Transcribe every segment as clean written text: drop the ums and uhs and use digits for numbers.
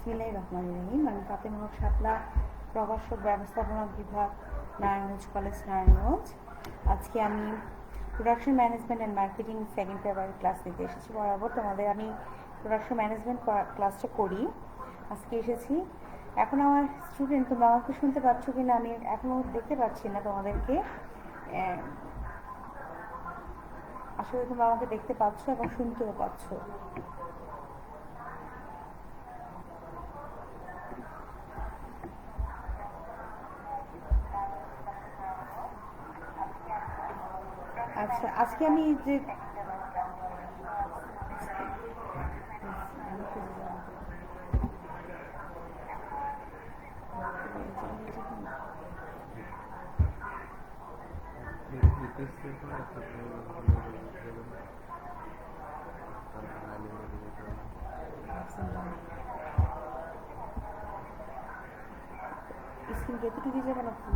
বিসমিল্লাহির রহমানির রহিম। আমি ফাতেমা হক শাপলা, প্রভাষক ব্যবস্থাপনা বিভাগ, নারায়ণগঞ্জ কলেজ, নারায়ণগঞ্জ। আজকে আমি production management and marketing second পেপারের ক্লাস নিতে এসেছি। বরাবর তোমাদের আমি প্রোডাকশন ম্যানেজমেন্ট ক্লাসটা করি, আজকে এসেছি। এখন আমার স্টুডেন্ট, তোমরা আমাকে শুনতে পাচ্ছ কি না আমি এখনও দেখতে পাচ্ছি না তোমাদেরকে। আসলে তোমরা আমাকে দেখতে পাচ্ছ এবং শুনতেও পাচ্ছ। আচ্ছা, আজকে আমি যে স্ক্রিন এতটুকু যাবে না, কই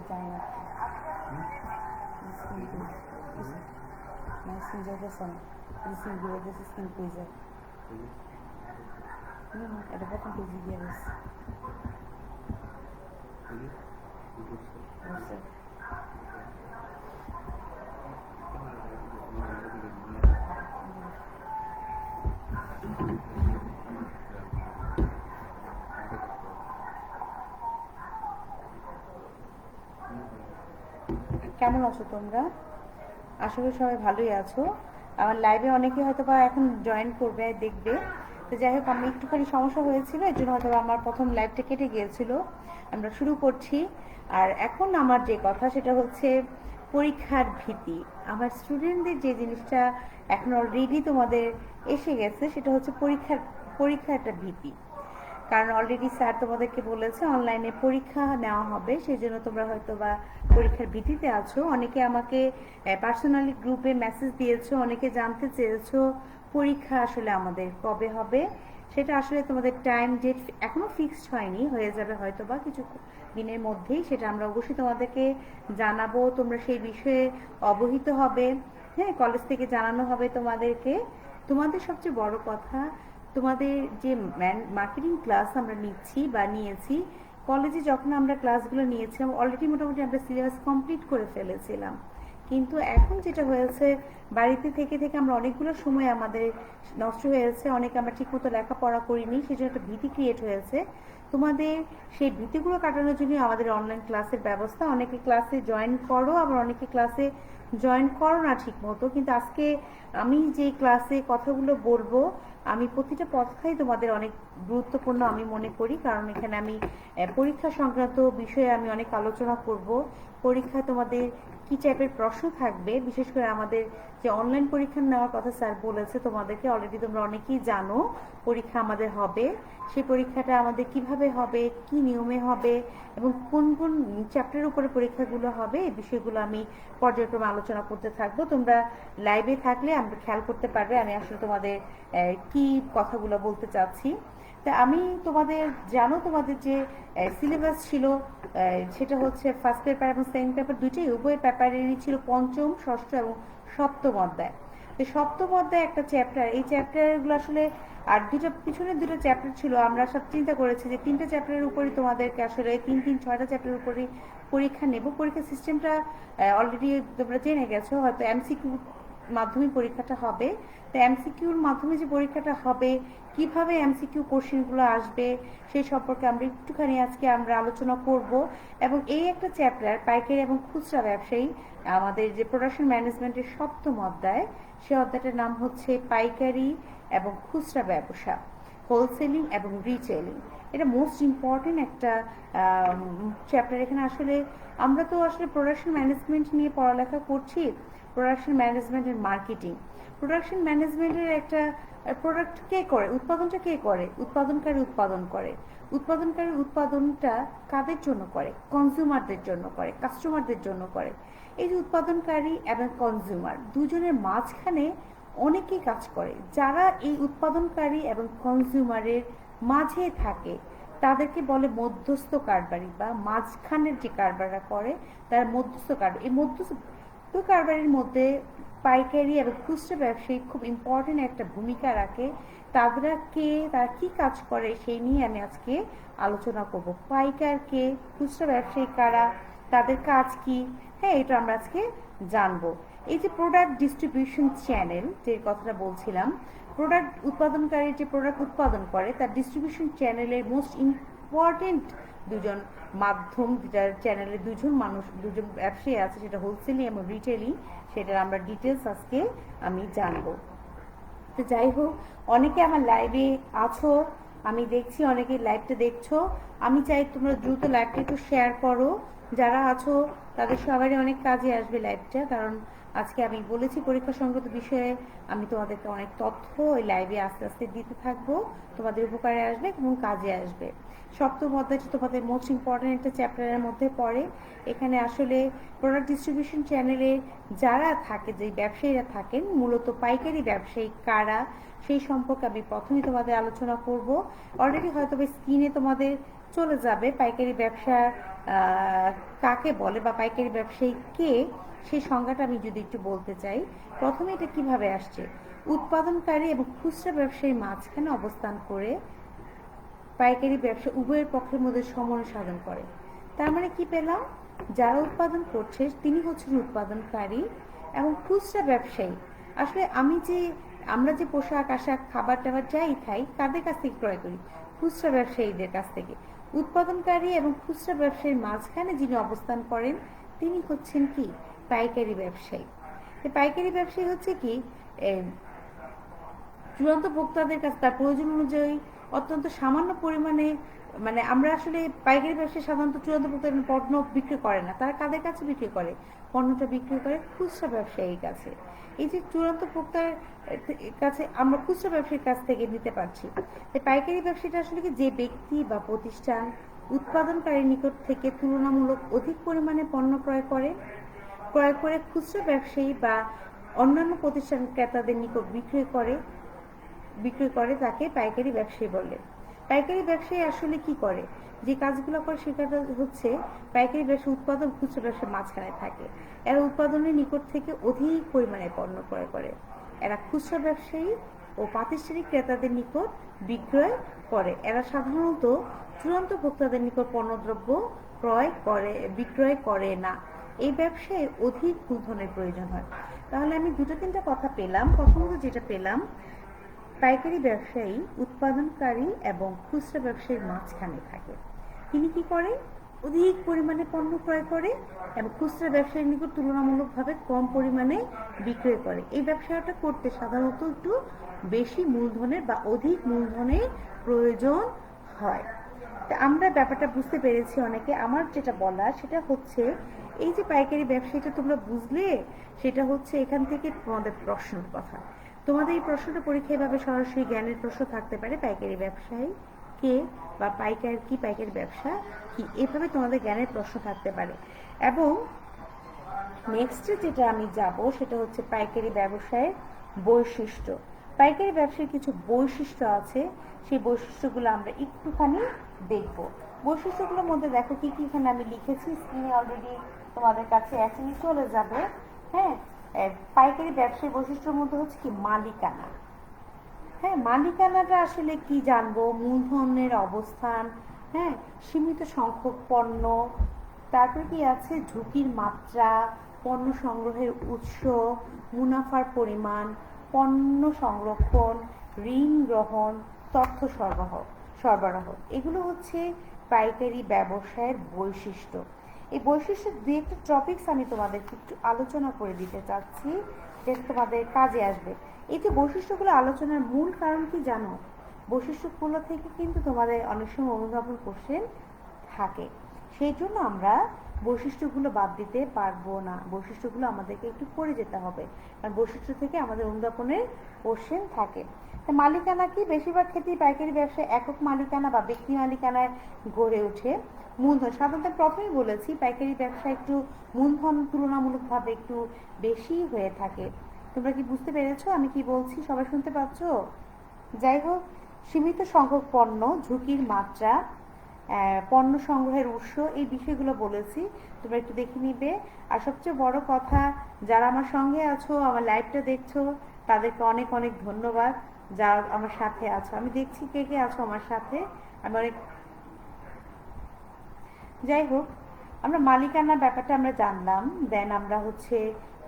যায় না, স্ক্রিন যাইতেছে না, স্ক্রিন ঘুরে গেছে, স্ক্রিন কই যায়। এটা প্রথম পেজে গিয়ে গেছে। কেমন আছো তোমরা? আশা করি সবাই ভালোই আছো। আমার লাইভে অনেকে হয়তো বা এখন জয়েন করবে, দেখবে। তো যাই হোক, আমি একটুখানি সমস্যা হয়েছিল, এর জন্য হয়তো আমার প্রথম লাইভটা কেটে গিয়েছিল। আমরা শুরু করছি। আর এখন আমার যে কথা সেটা হচ্ছে পরীক্ষার ভীতি। আমার স্টুডেন্টদের যে জিনিসটা এখন অলরেডি তোমাদের এসে গেছে সেটা হচ্ছে পরীক্ষা একটা ভীতি। কারণ অলরেডি স্যার তোমাদেরকে বলেছে অনলাইনে পরীক্ষা নেওয়া হবে, সেই জন্য তোমরা হয়তো বা পরীক্ষার ভীতিতে আছো। অনেকে আমাকে পার্সোনালি গ্রুপে মেসেজ দিয়েছো, অনেকে জানতে চেয়েছো পরীক্ষা আসলে আমাদের কবে হবে। সেটা আসলে তোমাদের টাইম ডেট এখনো ফিক্সড হয়নি, হয়ে যাবে হয়তো বা কিছু দিনের মধ্যেই। সেটা আমরা অবশ্যই তোমাদেরকে জানাবো, তোমরা সেই বিষয়ে অবহিত হবে। হ্যাঁ, কলেজ থেকে জানানো হবে তোমাদেরকে। তোমাদের সবচেয়ে বড় কথা, তোমাদের যে মার্কেটিং ক্লাস আমরা নিচ্ছি বা নিয়েছি কলেজে, যখন আমরা ক্লাসগুলো নিয়েছিলাম অলরেডি মোটামুটি আমরা সিলেবাস কমপ্লিট করে ফেলেছিলাম। কিন্তু এখন যেটা হয়েছে, বাড়িতে থেকে থেকে আমরা অনেকগুলো সময় আমাদের নষ্ট হয়েছে, অনেকে আমরা ঠিকমতো লেখাপড়া করিনি, সেই জন্য একটা ভীতি ক্রিয়েট হয়েছে। তোমাদের সেই ভীতিগুলো কাটানোর জন্য আমাদের অনলাইন ক্লাসের ব্যবস্থা। অনেকে ক্লাসে জয়েন করো, আবার অনেকে ক্লাসে জয়েন করো না ঠিক মতো। কিন্তু আজকে আমি যে ক্লাসে কথাগুলো বলবো, আমি প্রতিটা কথাই তোমাদের অনেক গুরুত্বপূর্ণ আমি মনে করি। কারণ এখানে আমি পরীক্ষা সংক্রান্ত বিষয়ে আমি অনেক আলোচনা করব। পরীক্ষায় তোমাদের কী টাইপের প্রশ্ন থাকবে, বিশেষ করে আমাদের যে অনলাইন পরীক্ষা নেওয়ার কথা স্যার বলেছে তোমাদেরকে, অলরেডি তোমরা অনেকেই জানো পরীক্ষা আমাদের হবে। সেই পরীক্ষাটা আমাদের কিভাবে হবে, কি নিয়মে হবে এবং কোন কোন চ্যাপ্টারের উপরে পরীক্ষাগুলো হবে, এই বিষয়গুলো আমি পর্যায়ক্রমে আলোচনা করতে থাকবো। তোমরা লাইভে থাকলে আমরা খেয়াল করতে পারবে আমি আসলে তোমাদের কি কথাগুলো বলতে চাচ্ছি। তা আমি তোমাদের জানো, তোমাদের যে সিলেবাস ছিল সেটা হচ্ছে ফার্স্ট পেপার এবং সেকেন্ড পেপার দুইটাই, উভয় পেপারেরই ছিল পঞ্চম, ষষ্ঠ এবং সপ্তম অধ্যায়। তো সপ্তম অধ্যায় একটা চ্যাপ্টার, এই চ্যাপ্টারগুলো আসলে আর দুটো পিছনের দুটো চ্যাপ্টার ছিল। আমরা সব চিন্তা করেছি যে তিনটা চ্যাপ্টারের উপরই তোমাদেরকে আসলে ছয়টা চ্যাপ্টারের উপরই পরীক্ষা নেব। পরীক্ষার সিস্টেমটা অলরেডি তোমরা জেনে গেছো, হয়তো এমসিকিউ মাধ্যমে পরীক্ষাটা হবে। তো এমসিকিউর মাধ্যমে যে পরীক্ষাটা হবে, কিভাবে এমসিকিউ কোশ্চেনগুলো আসবে সেই সম্পর্কে আমরা একটুখানি আজকে আমরা আলোচনা করব। এবং এই একটা চ্যাপ্টার পাইকারি এবং খুচরা ব্যবসায়ী, আমাদের যে প্রোডাকশন ম্যানেজমেন্টের সপ্তম অধ্যায়, সেই অধ্যায়টার নাম হচ্ছে পাইকারি এবং খুচরা ব্যবসা, হোলসেলিং এবং রিটেলিং। এটা মোস্ট ইম্পর্টেন্ট একটা চ্যাপ্টার। এখানে আসলে আমরা তো আসলে প্রোডাকশন ম্যানেজমেন্ট নিয়ে পড়ালেখা করছি, production management and marketing. Production ম্যানেজমেন্টের একটা প্রোডাক্ট কে করে, উৎপাদনটা কে করে? উৎপাদনকারী উৎপাদন করে। উৎপাদনকারী উৎপাদনটা কাদের জন্য করে? কনজিউমারদের জন্য করে, কাস্টমারদের জন্য করে। এই যে উৎপাদনকারী এবং কনজিউমার দুজনের মাঝখানে অনেকেই কাজ করে। যারা এই উৎপাদনকারী এবং কনজিউমারের মাঝে থাকে তাদেরকে বলে মধ্যস্থ কারবারি বা মাঝখানের যে কারবাররা করে তারা মধ্যস্থ কারবার। এই মধ্যস্থ কারবারির মধ্যে পাইকারি এবং খুচরা ব্যবসায়ী খুব ইম্পর্টেন্ট একটা ভূমিকা রাখে। তারা কে, তারা কি কাজ করে সেই নিয়ে আমি আজকে আলোচনা করব। পাইকার কে, খুচরা ব্যবসায়ী কারা, তাদের কাজ কি, হ্যাঁ এটা আমরা আজকে জানবো। এই যে প্রোডাক্ট ডিস্ট্রিবিউশন চ্যানেল যে কথাটা বলছিলাম, প্রোডাক্ট উৎপাদনকারী যে প্রোডাক্ট উৎপাদন করে তার ডিস্ট্রিবিউশন চ্যানেলের মোস্ট ইম্পর্টেন্ট দুজন মাধ্যম, যেটার চ্যানেলে দুজন ব্যবসায়ী আছে, সেটা হোলসেলিং এবং রিটেলিং, সেটার আমরা ডিটেলস আজকে আমি জানবো। তো যাই হোক, অনেকে আমার লাইভে আছো, আমি দেখছি অনেকে লাইভটা দেখছো। আমি চাই তোমরা দ্রুত লাইভটা একটু শেয়ার করো। যারা আছো তাদের সবারই অনেক কাজে আসবে লাইভটা, কারণ আজকে আমি বলেছি পরীক্ষা সংক্রান্ত বিষয়ে আমি তোমাদেরকে অনেক তথ্য ওই লাইভে আস্তে আস্তে দিতে থাকবো, তোমাদের উপকারে আসবে এবং কাজে আসবে। সপ্তম অধ্যায়টা তোমাদের মোস্ট ইম্পর্টেন্ট একটা চ্যাপ্টারের মধ্যে পড়ে। এখানে আসলে প্রোডাক্ট ডিস্ট্রিবিউশন চ্যানেলে যারা থাকে, যে ব্যবসায়ীরা থাকেন, মূলত পাইকারি ব্যবসায়ী কারা সেই সম্পর্কে আমি প্রথমেই তোমাদের আলোচনা করব। অলরেডি হয়তো স্ক্রিনে তোমাদের চলে যাবে পাইকারি ব্যবসা কাকে বলে বা পাইকারি ব্যবসায়ী কে, সেই সংজ্ঞাটা আমি যদি একটু বলতে চাই। প্রথমে এটা কিভাবে আসছে, উৎপাদনকারী এবং খুচরা ব্যবসায়ীর মাঝখানে অবস্থান করে পাইকারি ব্যবসা উভয়ের পক্ষের মধ্যে সমন্বয় সাধন করে। তার মানে কি পেলাম, যারা উৎপাদন করছে তিনি হচ্ছেন উৎপাদনকারী এবং খুচরা ব্যবসায়ী। আসলে আমরা যে পোশাক আশাক খাবার টাবার যাই খাই কাদের কাছ থেকে ক্রয় করি, খুচরা ব্যবসায়ীদের কাছ থেকে। উৎপাদনকারী এবং খুচরা ব্যবসায়ীর মাঝখানে যিনি অবস্থান করেন তিনি হচ্ছেন কি, পাইকারি ব্যবসায়ী। পাইকারি ব্যবসায়ী হচ্ছে কি, চূড়ান্ত ভোক্তাদের কাছে তার প্রয়োজন অনুযায়ী অত্যন্ত সামান্য পরিমাণে, মানে আমরা আসলে পাইকারি ব্যবসায়ী সাধারণত চূড়ান্ত ভোক্তাদের পণ্য বিক্রি করে না, তারা কাদের কাছে বিক্রি করে, পণ্যটা বিক্রি করে খুচরা ব্যবসায়ীর কাছে। এই যে চূড়ান্ত ভোক্তার কাছে আমরা খুচরা ব্যবসায়ীর কাছ থেকে নিতে পারছি। পাইকারি ব্যবসায়ীটা আসলে কি, যে ব্যক্তি বা প্রতিষ্ঠান উৎপাদনকারীর নিকট থেকে তুলনামূলক অধিক পরিমাণে পণ্য ক্রয় করে খুচরা ব্যবসায়ী বা অন্যান্য প্রতিষ্ঠান ক্রেতাদের নিকট বিক্রি করে তাকে পাইকারি ব্যবসায়ী বলে। পাইকারি ব্যবসায়ী আসলে কি করে, যে কাজগুলো করে সেটা হচ্ছে পাইকারি ব্যবসা উৎপাদন খুচরা ব্যবসার মাঝখানে থাকে। এরা উৎপাদনের নিকট থেকে অধিক পরিমাণে পণ্য ক্রয় করে। এরা খুচরা ব্যবসায়ী ও প্রাতিষ্ঠানিক ক্রেতাদের নিকট বিক্রয় করে। এরা সাধারণত চূড়ান্ত ভোক্তাদের নিকট পণ্যদ্রব্য বিক্রয় করে না। এই ব্যবসায় অধিক মূলধনের প্রয়োজন হয়। তাহলে আমি দুটো তিনটা কথা পেলাম। প্রথমত যেটা পেলাম, পাইকারি ব্যবসায়ী উৎপাদনকারী এবং খুচরা ব্যবসায়ীর মাঝখানে থাকে। তিনি কি করে, অধিক পরিমাণে পণ্য ক্রয় করে এবং খুচরা ব্যবসায়ীর নিকট তুলনামূলকভাবে কম পরিমাণে বিক্রয় করে। এই ব্যবসাটা করতে সাধারণত একটু বেশি মূলধনের বা অধিক মূলধনের প্রয়োজন হয়। তা আমরা ব্যাপারটা বুঝতে পেরেছি অনেকে। আমার যেটা বলা সেটা হচ্ছে, এই যে পাইকারি ব্যবসায়ীটা তোমরা বুঝলে, সেটা হচ্ছে এখান থেকে তোমাদের প্রশ্নের কথা। তোমাদের এই প্রশ্নটা পরীক্ষায় ভাবে সরাসরি জ্ঞানের প্রশ্ন থাকতে পারে, পাইকারি ব্যবসায়ী কে বা পাইকারি ব্যবসা কি, এভাবে তোমাদের জ্ঞানের প্রশ্ন থাকতে পারে। এবং নেক্সট যেটা আমি যাব সেটা হচ্ছে পাইকারি ব্যবসায়ের বৈশিষ্ট্য। পাইকারি ব্যবসার কিছু বৈশিষ্ট্য আছে, সেই বৈশিষ্ট্যগুলো আমরা একটুখানি দেখব। বৈশিষ্ট্যগুলোর মধ্যে দেখো কি কি এখানে আমি লিখেছি, স্ক্রিনে অলরেডি তোমাদের কাছে এখনই চলে যাবে। হ্যাঁ, পাইকারি ব্যবসায়ী বৈশিষ্ট্যের মধ্যে হচ্ছে কি, মালিকানা। হ্যাঁ, মালিকানাটা আসলে কি জানবো, মূলধনের অবস্থান, হ্যাঁ, সীমিত সংখ্যক পণ্য, তারপরে কি আছে, ঝুঁকির মাত্রা, পণ্য সংগ্রহের উৎস, মুনাফার পরিমাণ, পণ্য সংরক্ষণ, ঋণ গ্রহণ, তথ্য সরবরাহ, এগুলো হচ্ছে পাইকারি ব্যবসায়ের বৈশিষ্ট্য। এই বৈশিষ্ট্যের দুই একটা টপিকস আমি তোমাদেরকে একটু আলোচনা করে দিতে চাচ্ছি, যেটা তোমাদের কাজে আসবে। এই যে বৈশিষ্ট্যগুলো আলোচনার মূল কারণ কি জানো, বৈশিষ্ট্যগুলো থেকে কিন্তু তোমাদের অনেক সময় অনুধাবন কোশ্চেন থাকে, সেই জন্য আমরা বৈশিষ্ট্যগুলো বাদ দিতে পারবো না। বৈশিষ্ট্যগুলো আমাদেরকে একটু পড়ে যেতে হবে, কারণ বৈশিষ্ট্য থেকে আমাদের অনুধাবনের কোশ্চেন থাকে। মালিকানা কি, বেশিরভাগ ক্ষেত্রেই পাইকারি ব্যবসায় একক মালিকানা বা ব্যক্তি মালিকানায় গড়ে ওঠে। মূলধন সাধারণত প্রথমেই বলেছি, পাইকারি ব্যবসা একটু মূলধন তুলনামূলকভাবে একটু বেশি হয়ে থাকে। তোমরা কি বুঝতে পেরেছো আমি কি বলছি, সবাই শুনতে পাচ্ছ? যাই হোক, সীমিত সংখ্যক পণ্য, ঝুঁকির মাত্রা, পণ্য সংগ্রহের উৎস, এই বিষয়গুলো বলেছি, তোমরা একটু দেখে নিবে। আর সবচেয়ে বড় কথা, যারা আমার সঙ্গে আছো, আমার লাইভটা দেখছো, তাদেরকে অনেক অনেক ধন্যবাদ। যারা আমার সাথে আছো, আমি দেখছি কে কে আছো আমার সাথে, আমি অনেক। যাই হোক, আমরা মালিকানা ব্যাপারটা আমরা জানলাম। দেন আমরা হচ্ছে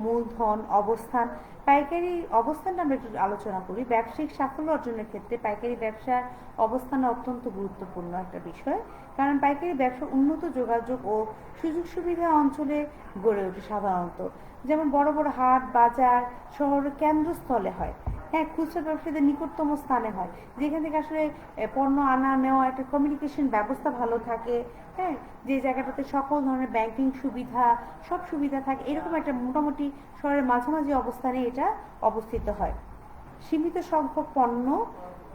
মূলধন, অবস্থান, পাইকারি অবস্থানটা আমরা একটু আলোচনা করি। ব্যবসায়িক সাফল্য অর্জনের ক্ষেত্রে পাইকারি ব্যবসার অবস্থান অত্যন্ত গুরুত্বপূর্ণ একটা বিষয়, কারণ পাইকারি ব্যবসা উন্নত যোগাযোগ ও সুযোগ সুবিধা অঞ্চলে গড়ে ওঠে সাধারণত। যেমন বড় বড় হাট, বাজার, শহরের কেন্দ্রস্থলে হয়। হ্যাঁ, খুচরা ব্যবসায়ীদের নিকটতম স্থানে হয়, যেখান থেকে আসলে পণ্য আনা নেওয়া, একটা কমিউনিকেশন ব্যবস্থা ভালো থাকে। হ্যাঁ, যে জায়গাটাতে সকল ধরনের ব্যাংকিং সুবিধা, সব সুবিধা থাকে, এরকম একটা মোটামুটি শহরের মাঝামাঝি অবস্থানে এটা অবস্থিত হয়। সীমিত সংখ্যক পণ্য,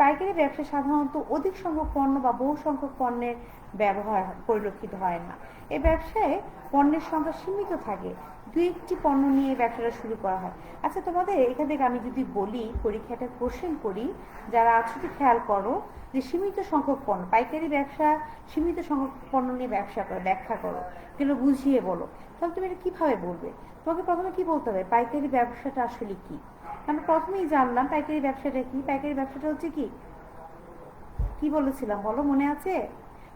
পাইকারি ব্যবসায় সাধারণত অধিক সংখ্যক পণ্য বা বহু সংখ্যক পণ্যের ব্যবহার পরিলক্ষিত হয় না। এই ব্যবসায় পণ্যের সংখ্যা সীমিত থাকে, দুই একটি পণ্য নিয়ে ব্যবসাটা শুরু করা হয়। আচ্ছা, তোমাদের এখান থেকে আমি যদি বলি, পরীক্ষাটা কোশ্চেন করি, যারা আছো তো খেয়াল করো, যে সীমিত সংখ্যক পণ্য, পাইকারি ব্যবসা সীমিত সংখ্যক পণ্য নিয়ে ব্যবসা করে, ব্যাখ্যা করো, কিন্তু বুঝিয়ে বলো। তাহলে তুমি এটা কিভাবে বলবে? তোমাকে প্রথমে কি বলতে হবে, পাইকারি ব্যবসাটা আসলে কি? আমরা প্রথমেই জানলাম পাইকারি ব্যবসাটা কি। পাইকারি ব্যবসাটা হচ্ছে কি, কি বলেছিলাম বলো, মনে আছে?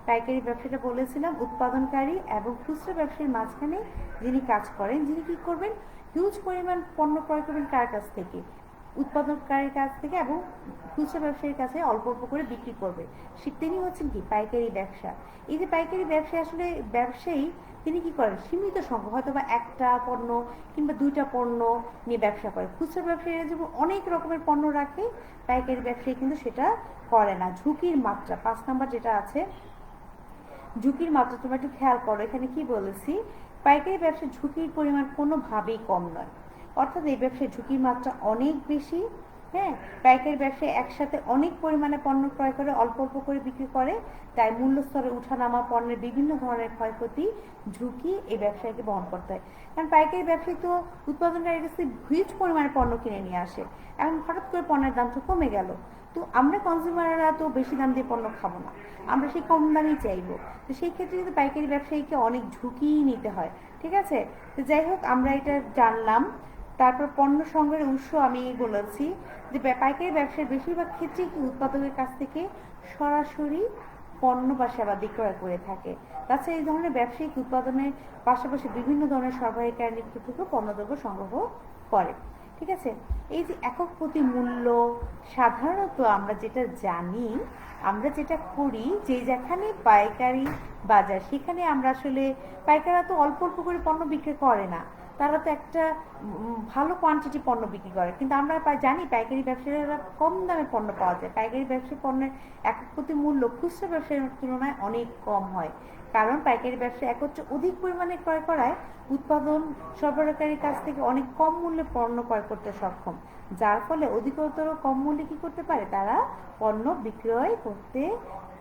পাইকারি ব্যবসাটা বলেছিলাম উৎপাদনকারী এবং খুচরা ব্যবসায়ীর মাঝখানে যিনি কাজ করেন, যিনি কি করবেন, হিউজ পরিমাণ পণ্য ক্রয় করবেন কার কাছ থেকে, উৎপাদনকারীর কাছ থেকে, এবং খুচরা ব্যবসায়ীর কাছে অল্প অল্প করে বিক্রি করবে, তিনি হচ্ছেন কি পাইকারি ব্যবসা। এই যে পাইকারি ব্যবসায় আসলে ব্যবসায়ী তিনি কি করেন, সীমিত সংখ্যক, হয়তো বা একটা পণ্য কিংবা দুইটা পণ্য নিয়ে ব্যবসা করে। খুচরা ব্যবসায়ীরা যেমন অনেক রকমের পণ্য রাখে, পাইকারি ব্যবসায়ী কিন্তু সেটা করে না। ঝুঁকির মাত্রা 5 নাম্বার যেটা আছে, ঝুঁকির মাত্রা তোমরা একটু খেয়াল করো। এখানে কি বলেছি, পাইকারি ব্যবসায় ঝুঁকির পরিমাণ কোনোভাবেই কম নয়, অর্থাৎ এই ব্যবসায় ঝুঁকির মাত্রা অনেক বেশি। হ্যাঁ, পাইকারি ব্যবসায় একসাথে অনেক পরিমাণে পণ্য ক্রয় করে অল্প অল্প করে বিক্রি করে, তাই মূল্যস্তরে উঠানামা, পণ্যের বিভিন্ন ধরনের ক্ষয়ক্ষতি, ঝুঁকি এই ব্যবসায়ীকে বহন করতে হয়। কারণ পাইকারি ব্যবসায়ী তো উৎপাদনকারীর কাছে হিউজ পরিমাণে পণ্য কিনে নিয়ে আসে, এখন হঠাৎ করে পণ্যের দামটা কমে গেল, তো আমরা কনজিউমাররা তো বেশি দাম দিয়ে পণ্য খাবো না, আমরা সেই কম দামেই চাইবো। তো সেই ক্ষেত্রে কিন্তু পাইকারি ব্যবসায়ীকে অনেক ঝুঁকি নিতে হয়। ঠিক আছে, তো যাই হোক, আমরা এটা জানলাম। তারপর পণ্য সংগ্রহের উৎস আমি বলেছি যে পাইকারি ব্যবসার বেশিরভাগ ক্ষেত্রেই কি উৎপাদকের কাছ থেকে সরাসরি পণ্য বা সেবা বিক্রয় করে থাকে। তাছাড়া এই ধরনের ব্যবসায়িক উৎপাদনের পাশাপাশি বিভিন্ন ধরনের সরবরাহকারী নিকট থেকে পণ্যদ্রব্য সংগ্রহ করে। ঠিক আছে, এই যে একক প্রতি মূল্য, সাধারণত আমরা যেটা জানি, আমরা যেটা করি, যে যেখানে পাইকারি বাজার সেখানে আমরা আসলে, পাইকাররা তো অল্প অল্প করে পণ্য বিক্রি করে না, তারা তো একটা ভালো কোয়ান্টিটি পণ্য বিক্রি করে, কিন্তু আমরা জানি পাইকারি ব্যবসায়ীরা কম দামে পণ্য পাওয়া যায়। পাইকারি ব্যবসায়ী পণ্যের একক প্রতি মূল্য খুচরা ব্যবসায়ীর তুলনায় অনেক কম হয়, কারণ পাইকারি ব্যবসা একত্রে অধিক পরিমাণে ক্রয় করায় উৎপাদন সরবরাহকারীর কাছ থেকে অনেক কম মূল্যে পণ্য ক্রয় করতে সক্ষম, যার ফলে অধিকতর কম মূল্যে কি করতে পারে, তারা পণ্য বিক্রয় করতে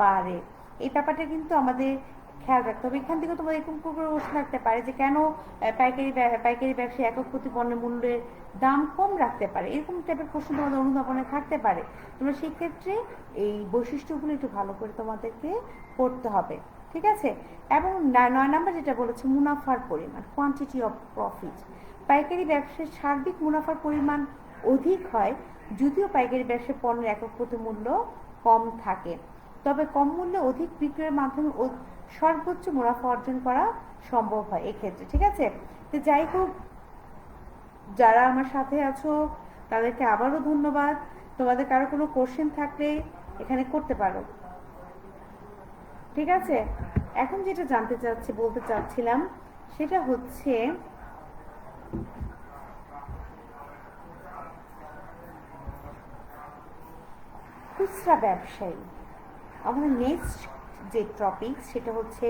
পারে। এই ব্যাপারটা কিন্তু আমাদের খেয়াল রাখতে হবে। এখান থেকে তোমাদের এরকম প্রশ্ন থাকতে পারে যে কেন পাইকারি ব্যবসায় একক প্রতি পণ্যের মূল্যের দাম কম রাখতে পারে, এরকম টাইপের প্রশ্ন তোমাদের অনুধাবনে থাকতে পারে। তোমরা সেই ক্ষেত্রে এই বৈশিষ্ট্যগুলো একটু ভালো করে তোমাদেরকে পড়তে হবে। ঠিক আছে, এবং 9 নাম্বার যেটা বলেছে মুনাফার পরিমাণ, কোয়ান্টিটি অফ প্রফিট। পাইকারি ব্যবসায় সার্বিক মুনাফার পরিমাণ অধিক হয়, যদিও পাইকারি ব্যবসায় পণ্যের একক প্রতি মূল্য কম থাকে, তবে কম মূল্যে অধিক বিক্রয়ের মাধ্যমে সর্বোচ্চ মুনাফা অর্জন করা সম্ভব হয় এক্ষেত্রে। ঠিক আছে, তো যাই হোক, যারা আমার সাথে আছো তাদেরকে আবারও ধন্যবাদ। তোমাদের কারো কোনো কোশ্চেন থাকলে এখানে করতে পারো। ঠিক আছে, এখন যেটা বলতে চাচ্ছিলাম সেটা হচ্ছে খুচরা ব্যবসায়ী। আমাদের নেক্সট যে টপিক সেটা হচ্ছে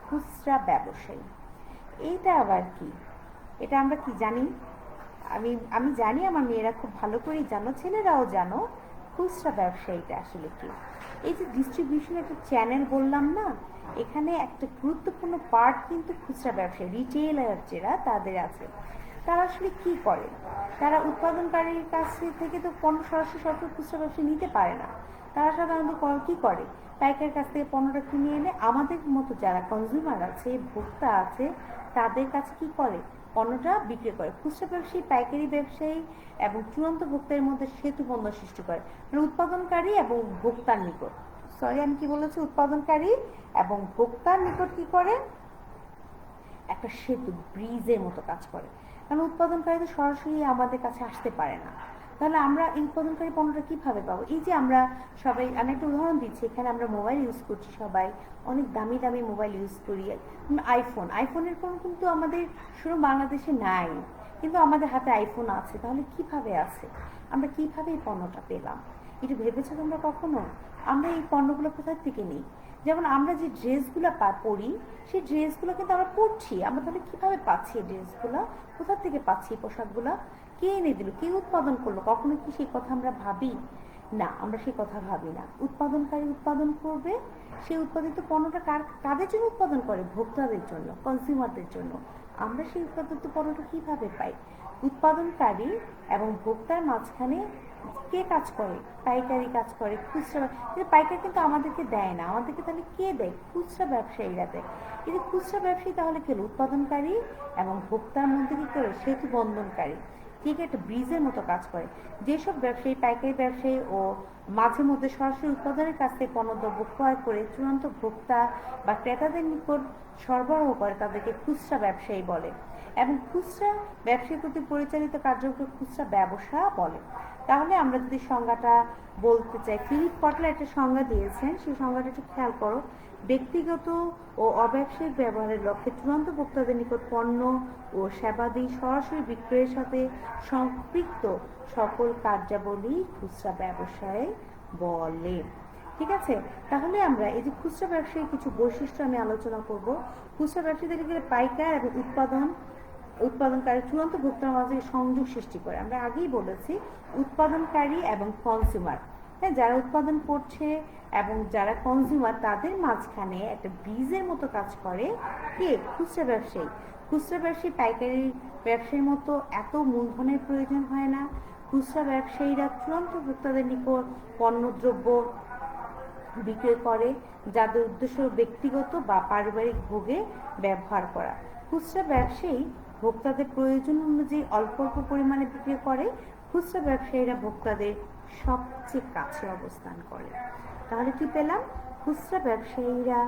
খুচরা ব্যবসায়ী। এইটা আবার কি, এটা আমরা কি জানি, আমি জানি, আমার মেয়েরা খুব ভালো করেই জানো, ছেলেরাও জানো খুচরা ব্যবসায়ীটা আসলে কি। এই যে ডিস্ট্রিবিউশন একটা চ্যানেল বললাম না, এখানে একটা গুরুত্বপূর্ণ পার্ট কিন্তু খুচরা ব্যবসায়ী, রিটেলার যারা তাদের আছে। তারা আসলে কি করে, তারা উৎপাদনকারীর কাছ থেকে তো পণ্য সরাসরি খুচরা ব্যবসায়ী নিতে পারে না, তারা সাধারণত কি করে, পাইকারের কাছ থেকে পণ্যটা কিনে এনে আমাদের মতো যারা কনজিউমার আছে, ভোক্তা আছে, তাদের কাছে কি করে, পণ্যটা বিক্রি করে। খুচরা ব্যবসায়ী, পাইকারি ব্যবসায়ী এবং চূড়ান্ত ভোক্তার মধ্যে সেতু বন্ধন সৃষ্টি করে, মানে উৎপাদনকারী এবং ভোক্তার নিকট, সরি আমি কি বলেছি, উৎপাদনকারী এবং ভোক্তার নিকট কি করে, একটা সেতু, ব্রিজের মতো কাজ করে। কারণ উৎপাদনকারী তো সরাসরি আমাদের কাছে আসতে পারে না, তাহলে আমরা এই উৎপাদনকারী পণ্যটা কিভাবে পাবো? এই যে আমরা সবাই, আমি একটা উদাহরণ দিচ্ছি, এখানে আমরা মোবাইল ইউজ করছি, সবাই অনেক দামি দামি মোবাইল ইউজ করি, আইফোনের পণ্য কিন্তু আমাদের শুধু বাংলাদেশে নাই, কিন্তু আমাদের হাতে আইফোন আছে, তাহলে কিভাবে আছে, আমরা কিভাবে এই পণ্যটা পেলাম? একটু ভেবেছো তোমরা কখনো? আমরা এই পণ্যগুলো কোথা থেকে নিই? যেমন আমরা যে ড্রেসগুলো পরি, সেই ড্রেসগুলো কিন্তু আমরা পরছি, আমরা তাহলে কিভাবে পাচ্ছি এই ড্রেসগুলো, কোথা থেকে পাচ্ছি এই পোশাকগুলো, কে এনে দিল, কে উৎপাদন করলো? কখনো কি সেই কথা আমরা ভাবি? না, আমরা সেই কথা ভাবি না। উৎপাদনকারী উৎপাদন করবে, সেই উৎপাদিত পণ্যটা কাদের জন্য উৎপাদন করে? ভোক্তাদের জন্য, কনজিউমারদের জন্য। আমরা সেই উৎপাদিত পণ্যটা কিভাবে পাই? উৎপাদনকারী এবং ভোক্তার মাঝখানে কে কাজ করে? পাইকারি কাজ করে, খুচরা। পাইকারি কিন্তু আমাদেরকে দেয় না, আমাদেরকে তাহলে কে দেয়? খুচরা ব্যবসায়ীরা দেয়। কিন্তু খুচরা ব্যবসায়ী তাহলে কে? উৎপাদনকারী এবং ভোক্তার মধ্যে কি করে? সেতু বন্ধনকারী, ঠিক একটা ব্রিজের মতো কাজ করে। যেসব ব্যবসায়ী, পাইকারি ব্যবসায়ী ও মাঝে মধ্যে সরাসরি উৎপাদনের কাছ থেকে পণ্যদ্রব্য ক্রয় করে চূড়ান্ত ভোক্তা বা ক্রেতাদের নিকট সরবরাহ করে, তাদেরকে খুচরা ব্যবসায়ী বলে। এবং খুচরা ব্যবসায়ী কর্তৃক পরিচালিত কার্যক্রমকে খুচরা ব্যবসা বলে। তাহলে আমরা যদি সংজ্ঞাটা বলতে চাই, ফিলিপ কটলার একটা সংজ্ঞা দিয়েছেন, সেই সংজ্ঞাটা একটু খেয়াল করো। ব্যক্তিগত ও অব্যবসায়িক ব্যবহারের লক্ষ্যে চূড়ান্ত ভোক্তাদের নিকট পণ্য ও সেবাদি সরাসরি বিক্রয়ের সাথে সম্পৃক্ত সকল কার্যাবলী খুচরা ব্যবসায় বলে। ঠিক আছে, তাহলে আমরা এই যে খুচরা ব্যবসায়ীর কিছু বৈশিষ্ট্য আমি আলোচনা করব। খুচরা ব্যবসায়ীদের ক্ষেত্রে পাইকার এবং উৎপাদনকারী চূড়ান্ত ভোক্তার মাঝে সংযোগ সৃষ্টি করে। আমরা আগেই বলেছি উৎপাদনকারী এবং কনজিউমার, হ্যাঁ, যারা উৎপাদন করছে এবং যারা কনজিউমার, তাদের মাঝখানে একটা ব্রিজের মতো কাজ করে কে? খুচরা ব্যবসায়ী। খুচরা ব্যবসায়ী পাইকারি ব্যবসায়ীর মতো এত মূলধনের প্রয়োজন হয় না। খুচরা ব্যবসায়ীরা চূড়ান্ত ভোক্তাদের নিকট পণ্যদ্রব্য বিক্রয় করে, যাদের উদ্দেশ্য ব্যক্তিগত বা পারিবারিক ভোগে ব্যবহার করা। খুচরা ব্যবসায়ী ভোক্তাদের প্রয়োজন অনুযায়ী অল্প অল্প পরিমাণে বিক্রি করে। খুচরা ব্যবসায়ীরা ভোক্তাদের সবচেয়ে কাছে অবস্থান করে। তাহলে কি পেলাম? খুচরা ব্যবসায়ীরা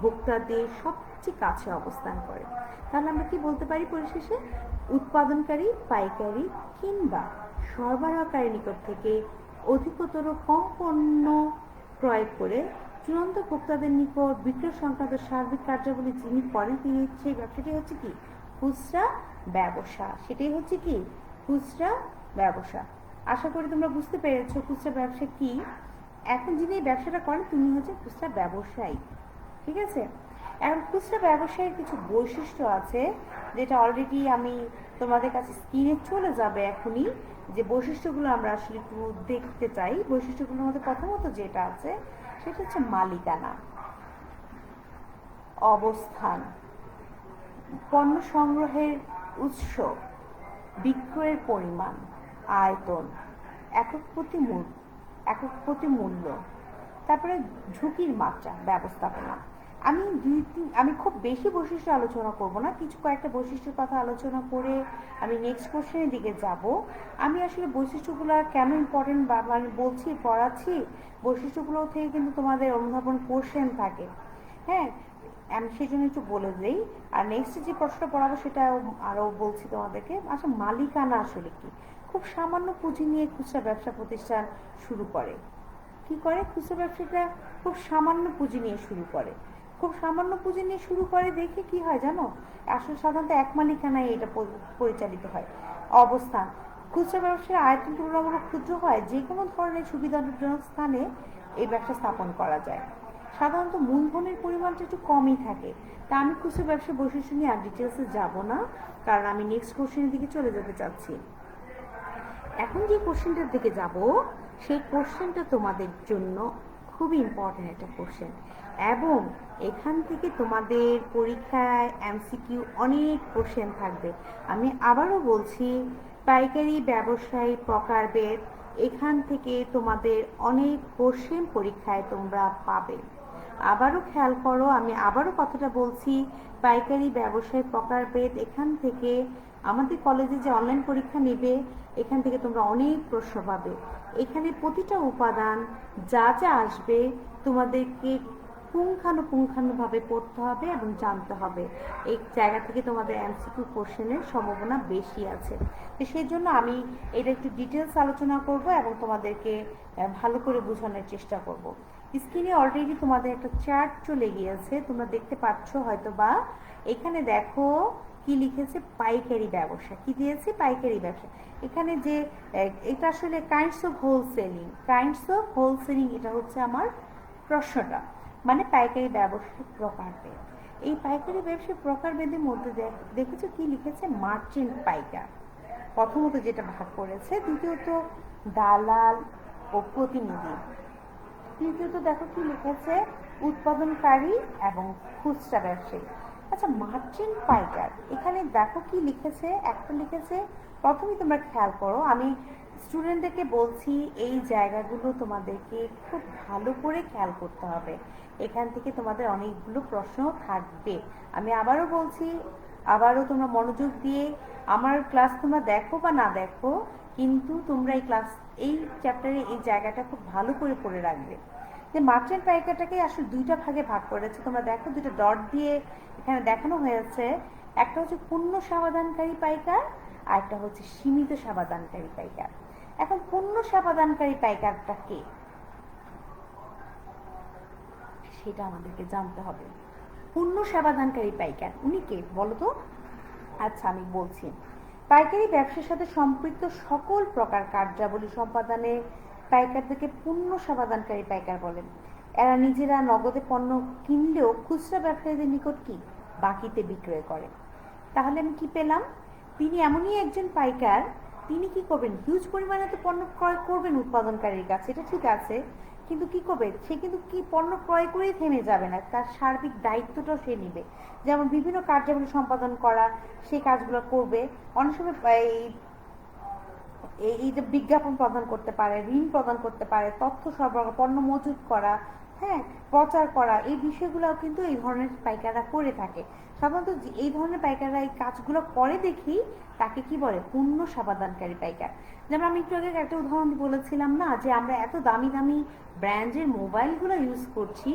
ভোক্তাদের সবচেয়ে কাছে অবস্থান করে। তাহলে আমরা কি বলতে পারি পরিশেষে? উৎপাদনকারী, পাইকারি কিংবা সরবরাহকারী নিকট থেকে অধিকতর কম পণ্য ক্রয় করে চূড়ান্ত ভোক্তাদের নিকট বিক্রয় সংক্রান্ত সার্বিক কার্যাবলী যিনি করেন, তিনি সেই ব্যবসাটি হচ্ছে কি? খুচরা ব্যবসা। সেটাই হচ্ছে কি? খুচরা ব্যবসা। আশা করি তোমরা বুঝতে পেরেছো খুচরা ব্যবসা কি। এখন যিনি এই ব্যবসাটা করেন তিনি হচ্ছে খুচরা ব্যবসায়ী। ঠিক আছে, এখন খুচরা ব্যবসায়ীর কিছু বৈশিষ্ট্য আছে, যেটা অলরেডি আমি তোমাদের কাছে স্ক্রিনে চলে যাবে এখনই, যে বৈশিষ্ট্যগুলো আমরা আসলে একটু দেখতে চাই। বৈশিষ্ট্যগুলোর মধ্যে প্রথমত যেটা আছে সেটা হচ্ছে মালিকানা, অবস্থান, পণ্য সংগ্রহের উৎস, বিক্রয়ের পরিমাণ, আয়তন, একক প্রতি মূল্য, তারপরে ঝুঁকির মাত্রা, ব্যবস্থাপনা। আমি খুব বেশি বৈশিষ্ট্য আলোচনা করব না, কিছু কয়েকটা বৈশিষ্ট্যের কথা আলোচনা করে আমি নেক্সট কোশ্চেনের দিকে যাব। আমি আসলে বৈশিষ্ট্যগুলো কেন ইম্পর্টেন্ট মানে বলছি, পড়াচ্ছি, বৈশিষ্ট্যগুলো থেকে কিন্তু তোমাদের অনুধাবন কোশ্চেন থাকে, হ্যাঁ, আমি সেই জন্য একটু বলে দিই। আর নেক্সট যে প্রশ্নটা পড়াবো সেটা আরও বলছি তোমাদেরকে। আচ্ছা, মালিকানা আসলে কি? খুব সামান্য পুঁজি নিয়ে খুচরা ব্যবসা প্রতিষ্ঠান শুরু করে। কি করে? খুচরা ব্যবসাটা খুব সামান্য পুঁজি নিয়ে শুরু করে। খুব সামান্য পুঁজি নিয়ে শুরু করে দেখে কি হয় জানো? আসলে সাধারণত এক মালিকানায় এটা পরিচালিত হয়। অবস্থান, খুচরা ব্যবসার আয়তন তুলনামূলক ক্ষুদ্র হয়, যে কোনো ধরনের সুবিধাজনক স্থানে এই ব্যবসা স্থাপন করা যায়। সাধারণত মূলধনের পরিমাণটা একটু কমই থাকে। তা আমি খুচরা ব্যবসার বৈশিষ্ট্য নিয়ে আর ডিটেলসে যাব না, কারণ আমি নেক্সট কোশ্চেনের দিকে চলে যেতে চাচ্ছি। এখন যে কোশ্চেনটার দিকে যাব, সেই কোশ্চেনটা তোমাদের জন্য খুবই ইম্পর্টেন্ট একটা কোশ্চেন, এবং এখান থেকে তোমাদের পরীক্ষায় এমসিকিউ অনেক কোশ্চেন থাকবে। আমি আবারও বলছি, পাইকারি ব্যবসায়ী প্রকারভেদ, এখান থেকে তোমাদের অনেক কোশ্চেন পরীক্ষায় তোমরা পাবে। আবারও খেয়াল করো, আমি আবারও কথাটা বলছি, পাইকারি ব্যবসায় প্রকারভেদ, এখান থেকে আমাদের কলেজে যে অনলাইন পরীক্ষা নেবে এখান থেকে তোমরা অনেক প্রশ্ন পাবে। এখানে প্রতিটা উপাদান যা যা আসবে তোমাদেরকে পুঙ্খানুপুঙ্খানুভাবে পড়তে হবে এবং জানতে হবে। এই জায়গা থেকে তোমাদের এমসিকিউ কোশ্চেনের সম্ভাবনা বেশি আছে। তো সেই জন্য আমি এটা একটু ডিটেলস আলোচনা করব এবং তোমাদেরকে ভালো করে বোঝানোর চেষ্টা করব। স্ক্রিনে অলরেডি তোমাদের একটা চার্ট চলে গিয়েছে, তোমরা দেখতে পাচ্ছ হয়তো বা। এখানে দেখো কি লিখেছে, পাইকারি ব্যবসা। কি দিয়েছে? পাইকারি ব্যবসা। এখানে যে এটা আসলে kinds of wholesaling, kinds of wholesaling এটা হচ্ছে আমার প্রশ্নটা, মানে পাইকারি ব্যবসার প্রকারভেদ। এই পাইকারি ব্যবসার প্রকারভেদের মধ্যে দেখেছো কি লিখেছে? মার্চেন্ট পাইকার প্রথমত যেটা ভাগ করেছে, দ্বিতীয়ত দালাল ও প্রতিনিধি, তৃতীয়ত দেখো কি লিখেছে? উৎপাদনকারী এবং খুচরা ব্যবসায়ী। আচ্ছা, মার্চেন্ট পাইকার এখানে দেখো কি লিখেছে? একটা লিখেছে, প্রথমেই তোমরা খেয়াল করো, আমি স্টুডেন্টদেরকে বলছি এই জায়গাগুলো তোমাদেরকে খুব ভালো করে খেয়াল করতে হবে। এখান থেকে তোমাদের অনেকগুলো প্রশ্ন থাকবে। আমি আবারও বলছি, আবারও তোমরা মনোযোগ দিয়ে আমার ক্লাস তোমরা দেখো বা না দেখো, কিন্তু তোমরা এই চ্যাপ্টারে এই জায়গাটা খুব ভালো করে পড়ে রাখবে। যে মার্চেন্ট পাইকারটাকে আসলে দুইটা ভাগে ভাগ করেছে, তোমরা দেখো দুটো ডট দিয়ে এখানে দেখানো হয়েছে। একটা হচ্ছে পূর্ণ সেবাদানকারী পাইকার, আর একটা হচ্ছে সীমিত সেবাদানকারী পাইকার। এখন পূর্ণ সেবাদানকারী পাইকারটা কে, সেটা আমাদেরকে জানতে হবে। পূর্ণ সেবাদানকারী পাইকার উনি কে বলো তো? আচ্ছা, আমি বলছি, পাইকারি ব্যবসার সাথে সম্পৃক্ত সকল প্রকার কার্যাবলী সম্পাদনে পাইকারদেরকে পূর্ণ সেবাদানকারী পাইকার বলেন। এরা নিজেরা নগদে পণ্য কিনলেও খুচরা ব্যবসায়ীদের নিকট কি বাকিতে বিক্রয় করে। তাহলে আমি কি পেলাম? তিনি এমনই একজন পাইকার, তিনি কি করবেন? হিউজ পরিমাণে তো পণ্য ক্রয় করবেন উৎপাদনকারীর কাছে, এটা ঠিক আছে, কিন্তু কি করবে? সে কিন্তু কি পণ্য ক্রয় করেই থেমে যাবে না, তার সার্বিক দায়িত্বটাও সে নিবে। যেমন বিভিন্ন কার্যাবলী সম্পাদন করা, সেই কাজগুলো করবে। অনেক সময় এই যে বিজ্ঞাপন প্রদান করতে পারে, ঋণ প্রদান করতে পারে, তথ্য সরবরাহ, পণ্য মজুত করা, হ্যাঁ, প্রচার করা, এই বিষয়গুলোও কিন্তু এই ধরনের পাইকাররা করে থাকে। সাধারণত এই ধরনের পাইকাররা এই কাজগুলো করে দেখি তাকে কি বলে? পূর্ণ সেবাদানকারী পাইকার। যেমন আমি একটু আগে একটা উদাহরণ বলেছিলাম না, যে আমরা এত দামি দামি ব্র্যান্ডের মোবাইলগুলো ইউজ করছি,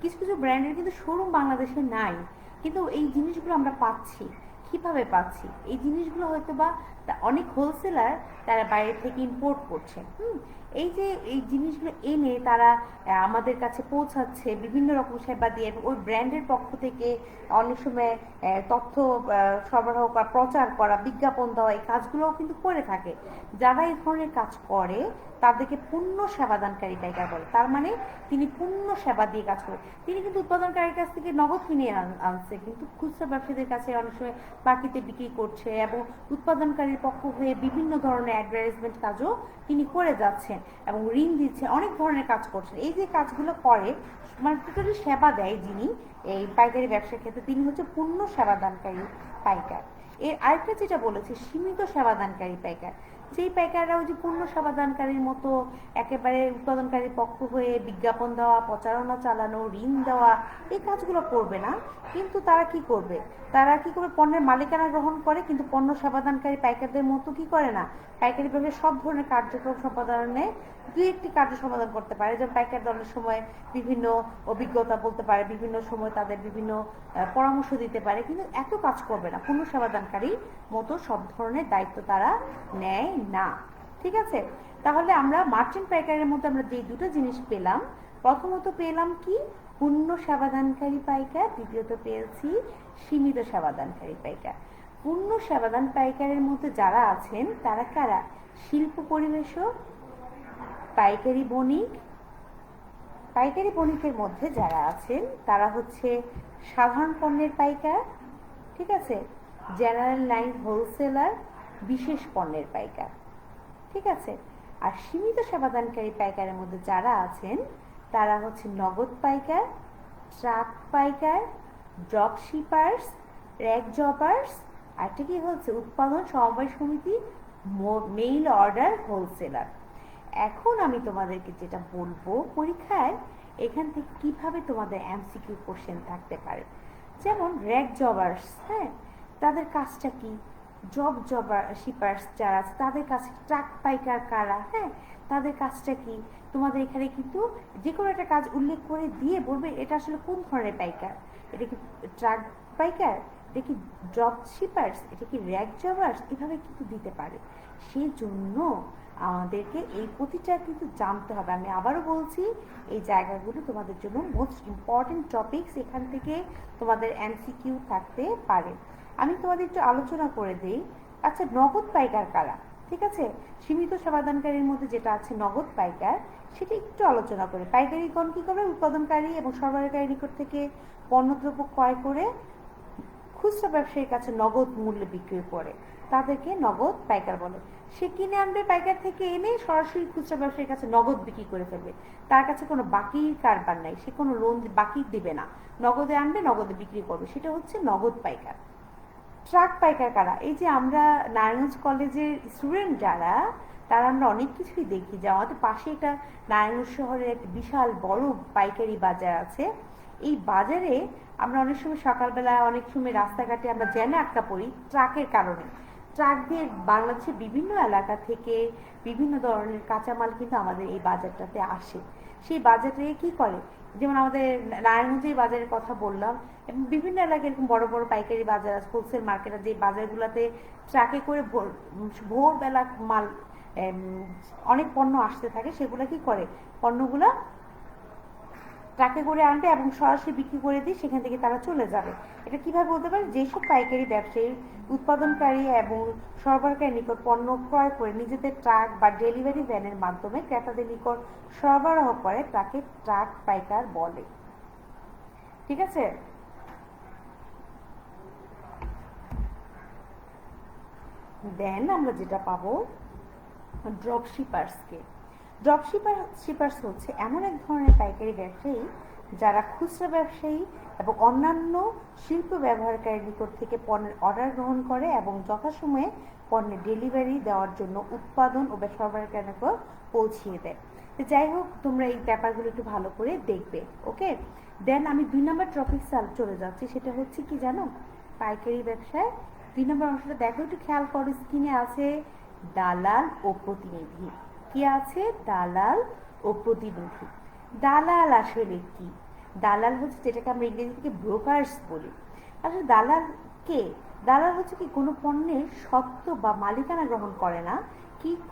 কিছু কিছু ব্র্যান্ডের কিন্তু শোরুম বাংলাদেশে নাই, কিন্তু এই জিনিসগুলো আমরা পাচ্ছি। কিভাবে পাচ্ছি? এই জিনিসগুলো হয়তো বা অনেক হোলসেলার তারা বাইরে থেকে ইম্পোর্ট করছে। এই যে এই জিনিসগুলো এনে তারা আমাদের কাছে পৌঁছাচ্ছে বিভিন্ন রকম সেবা দিয়ে, এবং ওই ব্র্যান্ডের পক্ষ থেকে অনেক সময় তথ্য সরবরাহ করা, প্রচার করা, বিজ্ঞাপন দেওয়া, এই কাজগুলোও কিন্তু করে থাকে। যারা এই ধরনের কাজ করে তাদেরকে পূর্ণ সেবাদানকারী পাইকার বলে। তার মানে তিনি পূর্ণ সেবা দিয়ে কাজ করে। তিনি কিন্তু উৎপাদনকারীর কাছ থেকে নগদ কিনে আনছে, কিন্তু খুচরা ব্যবসায়ীদের কাছে অনেক সময় বাকিতে বিক্রি করছে, এবং উৎপাদনকারীর পক্ষ হয়ে বিভিন্ন ধরনের অ্যাডভার্টাইজমেন্ট কাজও তিনি করে যাচ্ছেন, এবং ঋণ দিচ্ছেন, অনেক ধরনের কাজ করছেন। এই যে কাজগুলো করে, মানে টোটালি সেবা দেয় যিনি এই পাইকারি ব্যবসার ক্ষেত্রে, তিনি হচ্ছে পূর্ণ সেবাদানকারী পাইকার। এর আরেকটা যেটা বলেছে সীমিত সেবাদানকারী পাইকার, যেই পাইকাররা ওই যে পূর্ণ সেবাদানকারীর মতো একেবারে উৎপাদনকারীর পক্ষ হয়ে বিজ্ঞাপন দেওয়া, প্রচারণা চালানো, ঋণ দেওয়া, এই কাজগুলো করবে না। কিন্তু তারা কি করবে? পণ্যের মালিকানা গ্রহণ করে, কিন্তু পণ্য সেবাদানকারী পাইকারদের মতো কি করে না, পাইকারিভাবে সব ধরনের কার্যক্রম সম্পাদনে দুই একটি কার্য সমাধান করতে পারে। যেমন পাইকার দলের সময় বিভিন্ন অভিজ্ঞতা বলতে পারে, বিভিন্ন সময় তাদের বিভিন্ন পরামর্শ দিতে পারে, কিন্তু এত কাজ করবে না। পূর্ণ সেবাদানকারীর মতো সব ধরনের দায়িত্ব তারা নেয় না। ঠিক আছে? তাহলে আমরা মার্চেন্ট পাইকারের মধ্যে আমরা যে দুটো জিনিস পেলাম, প্রথমত পেলাম কি? পূর্ণ সেবাদানকারী পাইকার, দ্বিতীয়ত পেয়েছি সীমিত সেবাদানকারী পাইকার। পূর্ণ সেবাদান পাইকারের মধ্যে যারা আছেন তারা কারা? শিল্প পরিবেশক, পাইকারি বণিক। পাইকারি বণিকের মধ্যে যারা আছেন তারা হচ্ছে সাধারণ পণ্যের পাইকার, ঠিক আছে, জেনারেল লাইন হোলসেলার, বিশেষ পণ্যের পাইকার, ঠিক আছে। আর সীমিত সেবাদানকারী পাইকারের মধ্যে যারা আছেন তারা হচ্ছে নগদ পাইকার, ট্রাক পাইকার, ড্রপ শিপার্স, র্যাক জবার্স, আরটা কি হচ্ছে উৎপাদন সমবায় সমিতি, মেইল অর্ডার হোলসেলার। এখন আমি তোমাদেরকে যেটা বলবো, পরীক্ষায় এখান থেকে কিভাবে তোমাদের এমসিকিউ কোশ্চেন থাকতে পারে। যেমন র্যাক জবার্স, হ্যাঁ, তাদের কাজটা কি? জবার শিপার্স যারা আছে তাদের কাছে ট্রাক পাইকার কারা, হ্যাঁ, তাদের কাজটা কি? তোমাদের এখানে কিন্তু যে কোনো একটা কাজ উল্লেখ করে দিয়ে বলবে এটা আসলে কোন ধরনের পাইকার। এটা কি ট্রাক পাইকার, এটা কি জব শিপার্স, এটা কি র্যাক জবার্স, এভাবে কিন্তু দিতে পারে। সেই জন্য আমাদেরকে এই প্রতিটা কিন্তু জানতে হবে। আমি আবারও বলছি, এই জায়গাগুলো তোমাদের জন্য মোস্ট ইম্পর্টেন্ট টপিকস, এখান থেকে তোমাদের এমসিকিউ থাকতে পারে। আমি তোমাদের একটু আলোচনা করে দিই। আচ্ছা, নগদ পাইকার কারা? ঠিক আছে, সীমিত সেবাদানকারীর মধ্যে যেটা আছে নগদ পাইকার, সেটা একটু আলোচনা করে। পাইকারিগণ কী করে? উৎপাদনকারী এবং সরবরাহকারীর নিকট থেকে পণ্যদ্রব্য ক্রয় করে খুচরা ব্যবসায়ীর কাছে নগদ মূল্যে বিক্রি করে, তাদেরকে নগদ পাইকার বলে। সে কিনে আনবে পাইকার থেকে, এনে সরাসরি খুচরা ব্যবসায়ীর কাছে নগদ বিক্রি করে ফেলবে। তার কাছে কোনো বাকির কারবার নাই, সে কোনো লোন বাকি দিবে না, নগদে আনবে, নগদে বিক্রি করবে, সেটা হচ্ছে নগদ পাইকার। ট্রাক পাইকার কারা? এই যে আমরা নারায়ণগঞ্জ কলেজের স্টুডেন্ট যারা, তারা আমরা অনেক কিছুই দেখি যে আমাদের পাশে একটা নারায়ণগঞ্জ শহরের একটা বিশাল বড় পাইকারি বাজার আছে। এই বাজারে আমরা অনেক সময় সকালবেলা, অনেক সময় রাস্তাঘাটে আমরা জ্যামে আটকা পড়ি ট্রাকের কারণে। ট্রাক দিয়ে বাংলাদেশের বিভিন্ন এলাকা থেকে বিভিন্ন ধরনের কাঁচামাল কিন্তু আমাদের এই বাজারটাতে আসে। সেই বাজারে কি করে, যেমন আমাদের নারায়ণগঞ্জের বাজারের কথা বললাম, এবং বিভিন্ন এলাকায় এরকম বড় বড় পাইকারি বাজার আছে, হোলসেল মার্কেট আছে, যে বাজারগুলোতে ট্রাকে করে ভোরবেলা মাল অনেক পণ্য আসতে থাকে। সেগুলো কি করে, পণ্যগুলো ট্রাকে করে আনবে এবং সরাসরি বিক্রি করে দিয়ে সেখান থেকে তারা চলে যাবে। এটা কিভাবে বলতে পারে? যেসব পাইকারি ব্যবসায়ী উৎপাদনকারী এবং সরবরাহকারীর নিকট পণ্য ক্রয় করে নিজেদের ট্রাক বা ডেলিভারি ভ্যানের মাধ্যমে ক্রেতাদের নিকট সরবরাহ করে, তাকে ট্রাক পাইকার বলে। ঠিক আছে? দেন আমরা যেটা পাবো ড্রপ শিপার্সকে। ড্রপ শিপার্স হচ্ছে এমন এক ধরনের পাইকারি ব্যবসায়ী যারা খুচরা ব্যবসায়ী এবং অন্যান্য শিল্প ব্যবহারকারীর নিকট থেকে পণ্যের অর্ডার গ্রহণ করে এবং যথাসময়ে পণ্যের ডেলিভারি দেওয়ার জন্য উৎপাদন ও সরবরাহকারীর নিকট পৌঁছিয়ে দেয়। তো যাই হোক, তোমরা এই ব্যাপারগুলো একটু ভালো করে দেখবে। ওকে, দেন আমি 2 নম্বর টপিক চলে যাচ্ছি। সেটা হচ্ছে কি জানো, পাইকারি ব্যবসায় 2 নম্বর অংশটা দেখো, একটু খেয়াল করো। স্ক্রিনে আছে দালাল ও প্রতিনিধি। কি আছে? দালাল ও প্রতিনিধি। দালাল আসলে কি? দালাল হচ্ছে যেটাকে আমরা ইংরেজি থেকে ব্রোকার্স বলি। আসলে দালাল কে? দালাল হচ্ছে কি কোনো পণ্যের সত্ত্ব বা মালিকানা গ্রহণ করে না,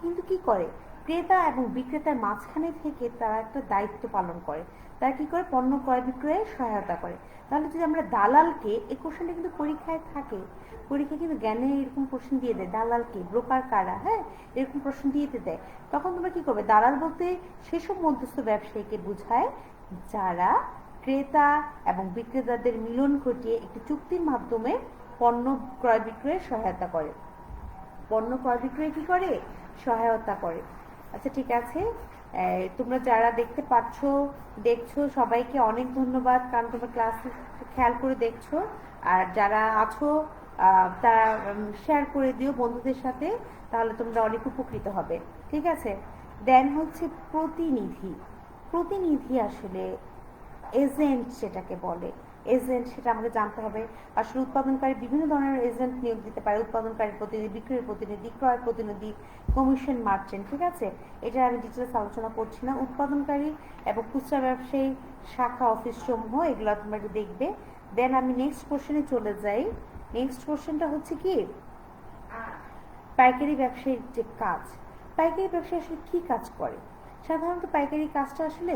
কিন্তু কি করে, ক্রেতা এবং বিক্রেতার মাঝখানে থেকে তারা একটা দায়িত্ব পালন করে। তারা কি করে? পণ্য ক্রয় বিক্রয়ে সহায়তা করে। তাহলে যদি আমরা দালালকে, এই কোশ্চেনটা কিন্তু পরীক্ষায় থাকে, পরীক্ষায় কিন্তু জ্ঞানে এরকম প্রশ্ন দিয়ে দেয়, দালালকে, ব্রোকার কারা, হ্যাঁ, এরকম প্রশ্ন দিয়ে দেয়। তখন তোমরা কি করবে? দালাল বলতে সেসব মধ্যস্থ ব্যবসায়ীকে বোঝায় যারা ক্রেতা এবং বিক্রেতাদের মিলন ঘটিয়ে একটি চুক্তির মাধ্যমে পণ্য ক্রয় বিক্রয়ে সহায়তা করে। পণ্য ক্রয় বিক্রয়ে কি করে? সহায়তা করে। আচ্ছা, ঠিক আছে, তোমরা যারা দেখছো সবাইকে অনেক ধন্যবাদ, কারণ তোমরা ক্লাস খেয়াল করে দেখছো। আর যারা আছো তারা শেয়ার করে দিও বন্ধুদের সাথে, তাহলে তোমরা অনেক উপকৃত হবে। ঠিক আছে? দেন হচ্ছে প্রতিনিধি। প্রতিনিধি আসলে এজেন্ট যেটাকে বলে, এজেন্ট, সেটা আমাকে জানতে হবে। আসলে উৎপাদনকারী বিভিন্ন ধরনের এজেন্ট নিয়োগ দিতে পারে। উৎপাদনকারী প্রতিনিধি, বিক্রয়ের প্রতিনিধি, ক্রয় প্রতিনিধি, কমিশন মার্চেন্ট। ঠিক আছে, এটা আমি ডিটেলস আলোচনা করছি না। উৎপাদনকারী এবং খুচরা ব্যবসায়ী শাখা অফিস সমূহ, এগুলো তোমরা একটু দেখবে। দেন আমি নেক্সট কোশ্চেনে চলে যাই। নেক্সট কোশ্চেনটা হচ্ছে কি, পাইকারি ব্যবসায়ীর যে কাজ। পাইকারি ব্যবসায়ী আসলে কি কাজ করে? সাধারণত পাইকারি কাজটা আসলে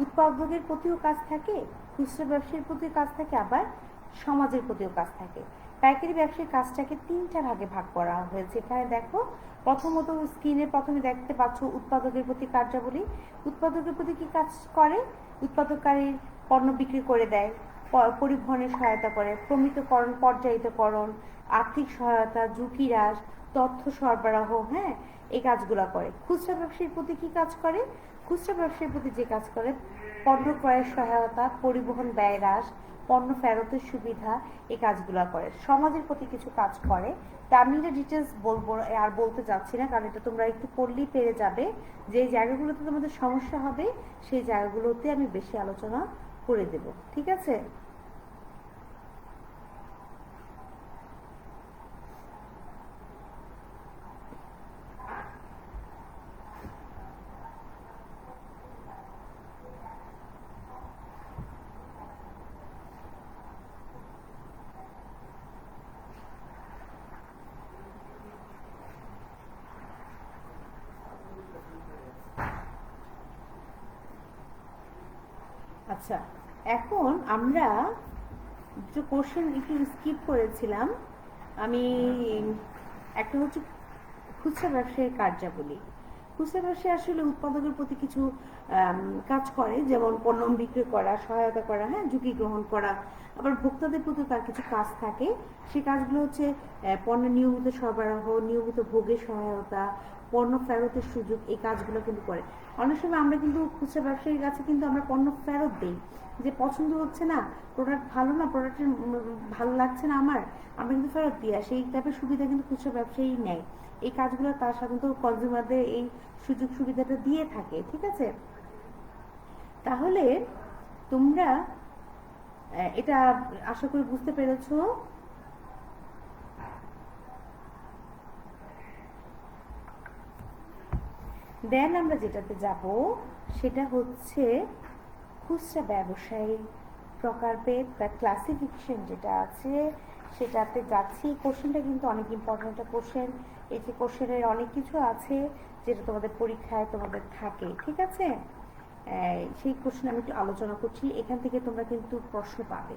উৎপাদকের প্রতিও কাজ থাকে, খুচরা ব্যবসায়ীর প্রতিও কাজ থাকে, আবার সমাজের প্রতিও কাজ থাকে। পাইকারি ব্যবসায়ীর কাজটাকে 3টা ভাগে ভাগ করা হয়েছে। এখানে দেখো, প্রথমত স্ক্রিনে প্রথমে দেখতে পাচ্ছ উৎপাদকের প্রতি কার্যাবলী। উৎপাদকের প্রতি কি কাজ করে? উৎপাদনকারীর পণ্য বিক্রি করে দেয়, পরিবহনের সহায়তা করে, প্রমিতকরণ, পর্যায়িতকরণ, আর্থিক সহায়তা, ঝুঁকি হ্রাস, তথ্য সরবরাহ, হ্যাঁ, এই কাজগুলো করে। খুচরা ব্যবসায়ীর প্রতি কি কাজ করে? খুচরা ব্যবসায়ীর প্রতি যে কাজ করে, পণ্য ক্রয়ের সহায়তা, পরিবহন ব্যয় হ্রাস, পণ্য ফেরতের সুবিধা, এই কাজগুলো করে। সমাজের প্রতি কিছু কাজ করে। তা আমি এটা ডিটেলস বলবো আর বলতে চাচ্ছি না, কারণ এটা তোমরা একটু পড়লেই পেরে যাবে। যে জায়গাগুলোতে তোমাদের সমস্যা হবে সেই জায়গাগুলোতে আমি বেশি আলোচনা করে দেব, ঠিক আছে? আচ্ছা, এখন আমরা যে কোশ্চেন একটু স্কিপ করেছিলাম, আমি একটা হচ্ছে খুচরা ব্যবসায়ীর কার্যাবলী। খুচরা ব্যবসায়ী আসলে উৎপাদকের প্রতি কিছু কাজ করে, যেমন পণ্য বিক্রি করা, সহায়তা করা, হ্যাঁ, ঝুঁকি গ্রহণ করা। আবার ভোক্তাদের প্রতি তার কিছু কাজ থাকে। সেই কাজগুলো হচ্ছে পণ্যের নিয়মিত সরবরাহ, নিয়মিত ভোগের সহায়তা, পণ্য ফেরতের সুযোগ, এই কাজগুলো কিন্তু করে। অনেক সময় আমরা কিন্তু খুচরা ব্যবসায়ীর কাছে কিন্তু আমরা পণ্য ফেরত দিই, যে পছন্দ হচ্ছে না, প্রোডাক্ট ভালো না, প্রোডাক্টের ভালো লাগছে না আমার, আমরা কিন্তু ফেরত দিই। আর সেই টাইপের সুবিধা কিন্তু খুচরা ব্যবসায়ী নেয়। এই কাজগুলো তার সাধারণত কনজিউমারদের এই সুযোগ সুবিধাটা দিয়ে থাকে, ঠিক আছে? তাহলে তোমরা এটা আশা করি বুঝতে পেরেছো। দেন আমরা যেটাতে যাব সেটা হচ্ছে খুচরা ব্যবসায়ী প্রকারভেদ বা ক্লাসিফিকেশন যেটা আছে সেটাতে যাচ্ছি। কোশ্চেনটা কিন্তু অনেক ইম্পর্টেন্ট একটা কোশ্চেন। এই যে কোশ্চেনের অনেক কিছু আছে যেটা তোমাদের পরীক্ষায় তোমাদের থাকে, ঠিক আছে? সেই কোশ্চেন আমি একটু আলোচনা করছি। এখান থেকে তোমরা কিন্তু প্রশ্ন পাবে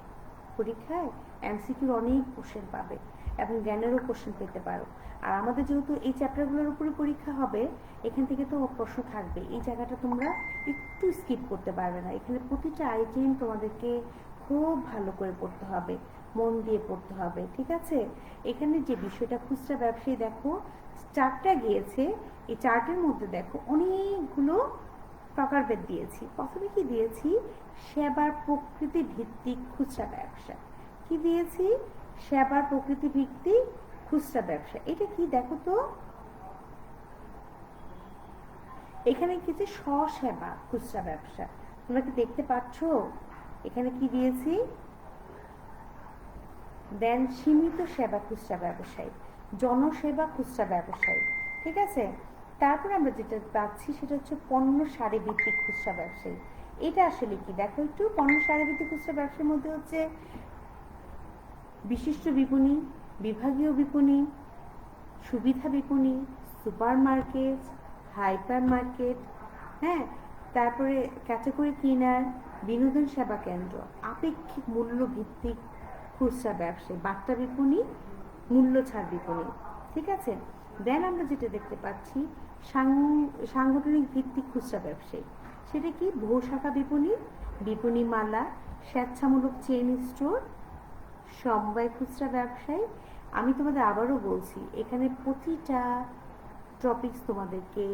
পরীক্ষায়, এমসিকিউর অনেক কোশ্চেন পাবে এবং জ্ঞানেরও কোশ্চেন পেতে পারো। আর আমাদের যেহেতু এই চ্যাপ্টারগুলোর উপরে পরীক্ষা হবে, এখান থেকে তো প্রশ্ন থাকবে। এই জায়গাটা তোমরা একটু স্কিপ করতে পারবে না। এখানে প্রতিটা আইটেম তোমাদেরকে খুব ভালো করে পড়তে হবে, মন দিয়ে পড়তে হবে, ঠিক আছে? এখানে যে বিষয়টা খুচরা ব্যবসায়ী, দেখো চারটা গিয়েছে, এই চার্টের মধ্যে দেখো অনেকগুলো প্রকারভেদ দিয়েছি। প্রথমে কি দিয়েছি? সেবার প্রকৃতি ভিত্তিক খুচরা ব্যবসা। কি দিয়েছি? সেবার প্রকৃতি ভিত্তিক খুচরা ব্যবসা। এটা কি দেখো তো, এখানে কি যে স্বসেবা খুচরা ব্যবসা, তোমরা কি দেখতে পাচ্ছ? এখানে কি দিয়েছি? দেন সীমিত সেবা খুচরা ব্যবসায়ী, জনসেবা খুচরা ব্যবসায়ী, ঠিক আছে? তারপর আমরা যেটা পাচ্ছি সেটা হচ্ছে পণ্য সারি ভিত্তিক খুচরা ব্যবসায়ী। এটা আসলে কি দেখো একটু, পণ্য সারি ভিত্তিক খুচরা ব্যবসার মধ্যে হচ্ছে বিশিষ্ট বিপণী, বিভাগীয় বিপণী, সুবিধা বিপণী, সুপার মার্কেট, হাইপার মার্কেট, হ্যাঁ, তারপরে ক্যাটাগরি কিনার, বিনোদন সেবা কেন্দ্র, আপেক্ষিক মূল্য ভিত্তিক খুচরা ব্যবসায়ী, বার্তা বিপণী, মূল্য ছাড় বিপণী, ঠিক আছে? দেন আমরা যেটা দেখতে পাচ্ছি সাংগঠনিক ভিত্তিক খুচরা ব্যবসায়ী। সেটা কি? বহু শাখা বিপণী, বিপণী মালা, স্বেচ্ছামূলক চেইন স্টোর, সমবায় খুচরা ব্যবসায়ী। আমি তোমাদের আবারও বলছি, এখানে প্রতিটা টপিকস তোমাদেরকে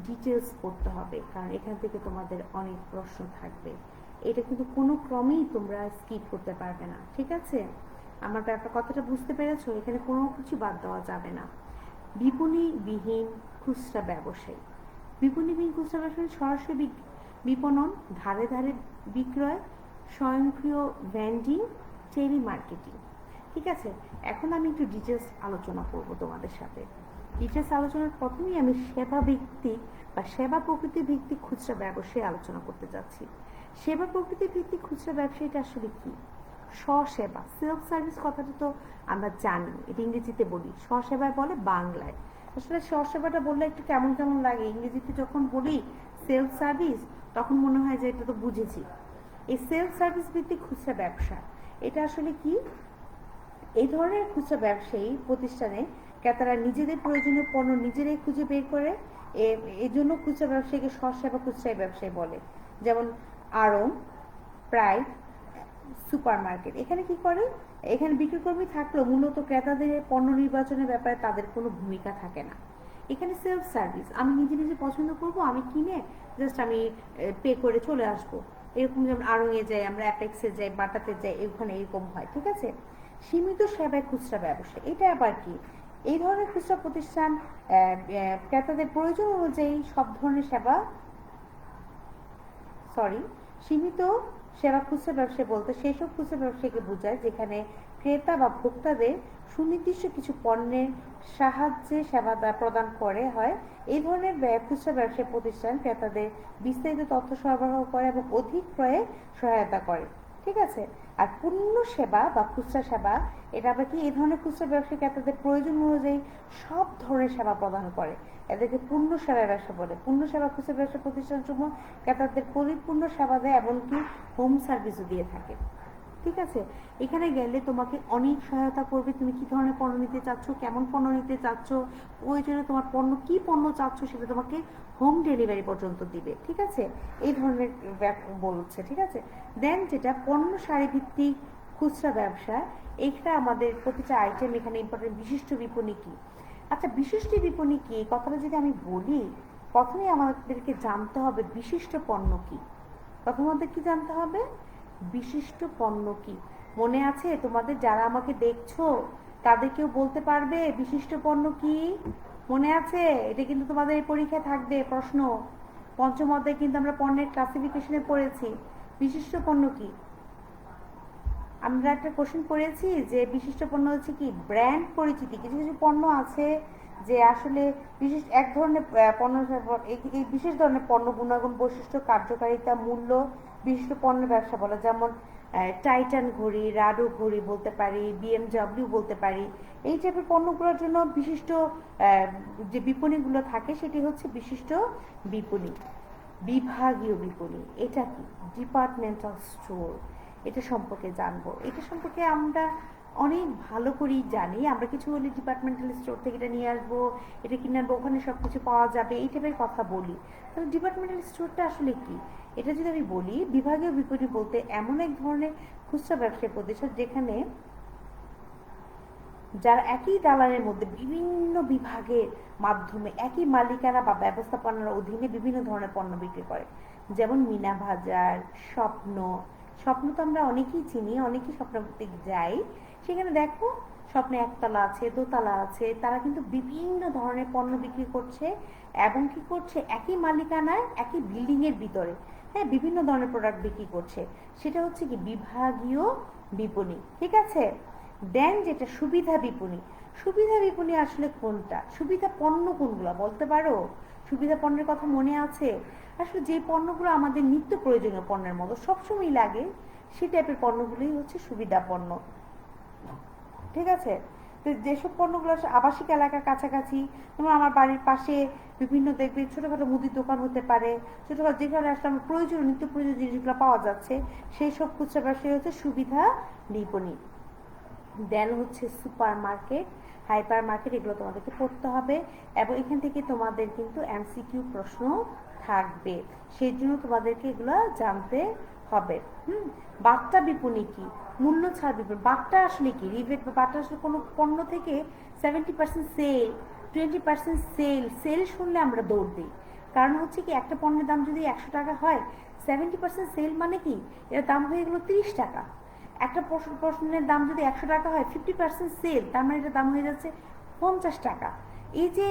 ডিটেলস পড়তে হবে, কারণ এখান থেকে তোমাদের অনেক প্রশ্ন থাকবে। এটা কিন্তু কোনো ক্রমেই তোমরা স্কিপ করতে পারবে না, ঠিক আছে? আমার ব্যাপার কথাটা বুঝতে পেরেছো? এখানে কোনো কিছু বাদ দেওয়া যাবে না। বিপণীবিহীন খুচরা ব্যবসায়ী। বিপণীবিহীন খুচরা ব্যবসায়ী সরাসরি বিপণন, ধারে ধারে বিক্রয়, স্বয়ংক্রিয় ভ্যান্ডিং, টেলি মার্কেটিং, ঠিক আছে? এখন আমি একটু ডিটেলস আলোচনা করব তোমাদের সাথে। ডিটেলস আলোচনার প্রথমেই আমি সেবা ভিত্তিক বা সেবা প্রকৃতি ভিত্তিক খুচরা ব্যবসায়ী আলোচনা করতে যাচ্ছি। সেবা প্রকৃতি ভিত্তিক খুচরা ব্যবসায়ীটা আসলে কি? স্বসেবা, সেলফ সার্ভিস কথাটা তো আমরা জানি, এটা ইংরেজিতে বলি, স্বসেবায় বলে বাংলায়। আসলে স্বসেবাটা বললে একটু কেমন কেমন লাগে, ইংরেজিতে যখন বলি সেলফ সার্ভিস তখন মনে হয় যে এটা তো বুঝেছি। এই সেলফ সার্ভিস ভিত্তিক খুচরা ব্যবসা, এটা আসলে কি? এই ধরনের খুচরা ব্যবসায়ী প্রতিষ্ঠানে ক্রেতারা নিজেদের প্রয়োজনীয় পণ্য নিজেরাই খুঁজে বের করে, এই জন্য খুচরা ব্যবসায়ীকে স্বসেবা খুচরা ব্যবসায়ী বলে। যেমন আড়ং, প্রায়, সুপার মার্কেট। এখানে কি করে? এখানে বিক্রিকর্মী থাকলেও মূলত ক্রেতাদের পণ্য নির্বাচনের ব্যাপারে তাদের কোনো ভূমিকা থাকে না। এখানে সেলফ সার্ভিস, আমি নিজে নিজে পছন্দ করব, আমি কিনে জাস্ট আমি পে করে চলে আসবো। এরকম যেমন আড়ংয়ে যাই আমরা, অ্যাপেক্সে যাই, বাটাতে যাই, ওখানে এরকম হয়, ঠিক আছে। সীমিত সেবায় খুচরা ব্যবসা, এটা আবার কি? এই ধরনের খুচরা প্রতিষ্ঠান ক্রেতাদের প্রয়োজন অনুযায়ী সব ধরনের সেবা, সীমিত সেবা খুচরা ব্যবসা বলতে সেসব খুচরা ব্যবসাকে বোঝায় যেখানে ক্রেতা বা ভোক্তাদের সুনির্দিষ্ট কিছু পণ্যের সাহায্যে সেবা প্রদান করে হয়। এই ধরনের খুচরা ব্যবসায়ী প্রতিষ্ঠান ক্রেতাদের বিস্তারিত তথ্য সরবরাহ করে এবং অধিক ক্রয়ে সহায়তা করে, ঠিক আছে। আর পূর্ণ সেবা বা খুচরা সেবা, এটা আবার কি? এই ধরনের খুচরা ব্যবসায়ী ক্রেতাদের প্রয়োজন অনুযায়ী সব ধরনের সেবা প্রদান করে, এদেরকে পূর্ণ সেবা ব্যবসা বলে। পূর্ণ সেবা খুচরা ব্যবসা প্রতিষ্ঠানসমূহ ক্রেতাদের পরিপূর্ণ সেবা দেয়, এমনকি হোম সার্ভিসও দিয়ে থাকে, ঠিক আছে। এখানে গেলে তোমাকে অনেক সহায়তা করবে, তুমি কি ধরনের পণ্য নিতে চাচ্ছ, কেমন পণ্য নিতে চাচ্ছ, প্রয়োজনে তোমার পণ্য কি পণ্য চাচ্ছ সেটা তোমাকে হোম ডেলিভারি পর্যন্ত দিবে, ঠিক আছে। এই ধরনের বলছে, ঠিক আছে। দেন যেটা পণ্য সারি ভিত্তিক খুচরা ব্যবসা, এইটা আমাদের প্রতিটা আইটেম এখানে ইম্পর্টেন্ট। বিশিষ্ট বিপণী কি? আচ্ছা, বিশিষ্ট বিপণী কি কথাটা যদি আমি বলি, প্রথমেই আমাদেরকে জানতে হবে বিশিষ্ট পণ্য কি। প্রথম আমাদের কি জানতে হবে? বিশিষ্ট পণ্য কি। মনে আছে তোমাদের? যারা আমাকে দেখছো তাদের কেউ বলতে পারবে বিশিষ্ট পণ্য কি? মনে আছে? এটা কিন্তু তোমাদের এই পরীক্ষায় থাকবে প্রশ্ন। পঞ্চম অধ্যায়ে কিন্তু আমরা পণ্যের ক্লাসিফিকেশনে পড়েছি বিশিষ্ট পণ্য কি। আমরা একটা কোশ্চেন পড়েছি যে বিশিষ্ট পণ্য হচ্ছে কি? ব্র্যান্ড পরিচিতি। কিছু কিছু পণ্য আছে যে আসলে বিশেষ এক ধরনের পণ্য, এই বিশেষ ধরনের পণ্য গুণাগুণ, বৈশিষ্ট্য, কার্যকারিতা, মূল্য বিশিষ্ট পণ্যের ব্যবসা বলে। যেমন টাইটান ঘড়ি, রাডো ঘড়ি বলতে পারি, BMW বলতে পারি। এই টাইপের পণ্যগুলোর জন্য বিশিষ্ট যে বিপণীগুলো থাকে সেটি হচ্ছে বিশিষ্ট বিপণী। বিভাগীয় বিপণী এটা কি? ডিপার্টমেন্টাল স্টোর, এটা সম্পর্কে জানবো। এটা সম্পর্কে আমরা অনেক ভালো করেই জানি। আমরা কিছু বলি ডিপার্টমেন্টাল স্টোর থেকে এটা নিয়ে আসবো, এটা কিনে আনবো, ওখানে সব কিছু পাওয়া যাবে, এই টাইপের কথা বলি। তাহলে ডিপার্টমেন্টাল স্টোরটা আসলে কি? এটা যদি আমি বলি, বিভাগীয় বিপণী বলতে এমন এক ধরনের খুচরা ব্যবসায়ী প্রতিষ্ঠান যেখানে যারা একই দালানের মধ্যে বিভিন্ন বিভাগের মাধ্যমে একই মালিকানা বা ব্যবস্থাপনার অধীনে বিভিন্ন ধরনের পণ্য বিক্রি করে। যেমন মিনা বাজার, স্বপ্ন। স্বপ্ন তো আমরা অনেকেই চিনি, অনেকেই স্বপ্ন করতে যাই। সেখানে দেখো স্বপ্নে একতলা আছে, দোতলা আছে, তারা কিন্তু বিভিন্ন ধরনের পণ্য বিক্রি করছে এবং কি করছে? একই মালিকানায় একই বিল্ডিংয়ের ভিতরে, হ্যাঁ, বিভিন্ন ধরনের প্রোডাক্ট বিক্রি করছে। সেটা হচ্ছে কি? বিভাগীয় বিপণী, ঠিক আছে। দেন যেটা সুবিধা বিপণী। সুবিধা বিপণী আসলে কোনটা? সুবিধা পণ্য কোনগুলো বলতে পারো? সুবিধা পণ্যের কথা মনে আছে? আসলে যে পণ্যগুলো আমাদের নিত্য প্রয়োজনীয় পণ্যের মতো সবসময় লাগে, সেই টাইপের পণ্যগুলোই হচ্ছে সুবিধা পণ্য, ঠিক আছে। তো যেসব পণ্যগুলো আবাসিক এলাকার কাছাকাছি, যেমন আমার বাড়ির পাশে বিভিন্ন দেখবে ছোটোখাটো মুদির দোকান হতে পারে, ছোটোখাটো যেখানে আসলে আমার প্রয়োজনীয় নিত্য প্রয়োজনীয় জিনিসগুলো পাওয়া যাচ্ছে, সেই সব খুচরা ব্যবসায়ী হচ্ছে সুবিধা বিপণী। দেন হচ্ছে সুপার মার্কেট, হাইপার মার্কেট, এগুলো তোমাদেরকে পড়তে হবে এবং এখান থেকে তোমাদের কিন্তু MCQ প্রশ্ন থাকবে, সেই জন্য তোমাদেরকে এগুলো জানতে হবে। বার্তা বিপণী কি? মূল্য ছাড় বিপণী। বার্তা আসলে কি? রিবেট বা বার্তা আসলে কোনো পণ্য থেকে 70% সেল, 20% সেল। সেল শুনলে আমরা দৌড় দিই, কারণ হচ্ছে কি একটা পণ্যের দাম যদি 100 টাকা হয়, 70% সেল মানে কি? এর দাম হয়ে গেলো 30 টাকা। একটা পণ্যের দাম যদি 100 টাকা হয়, 50% সেল, তার মানে এটার দাম হয়ে যাচ্ছে 50 টাকা। এই যে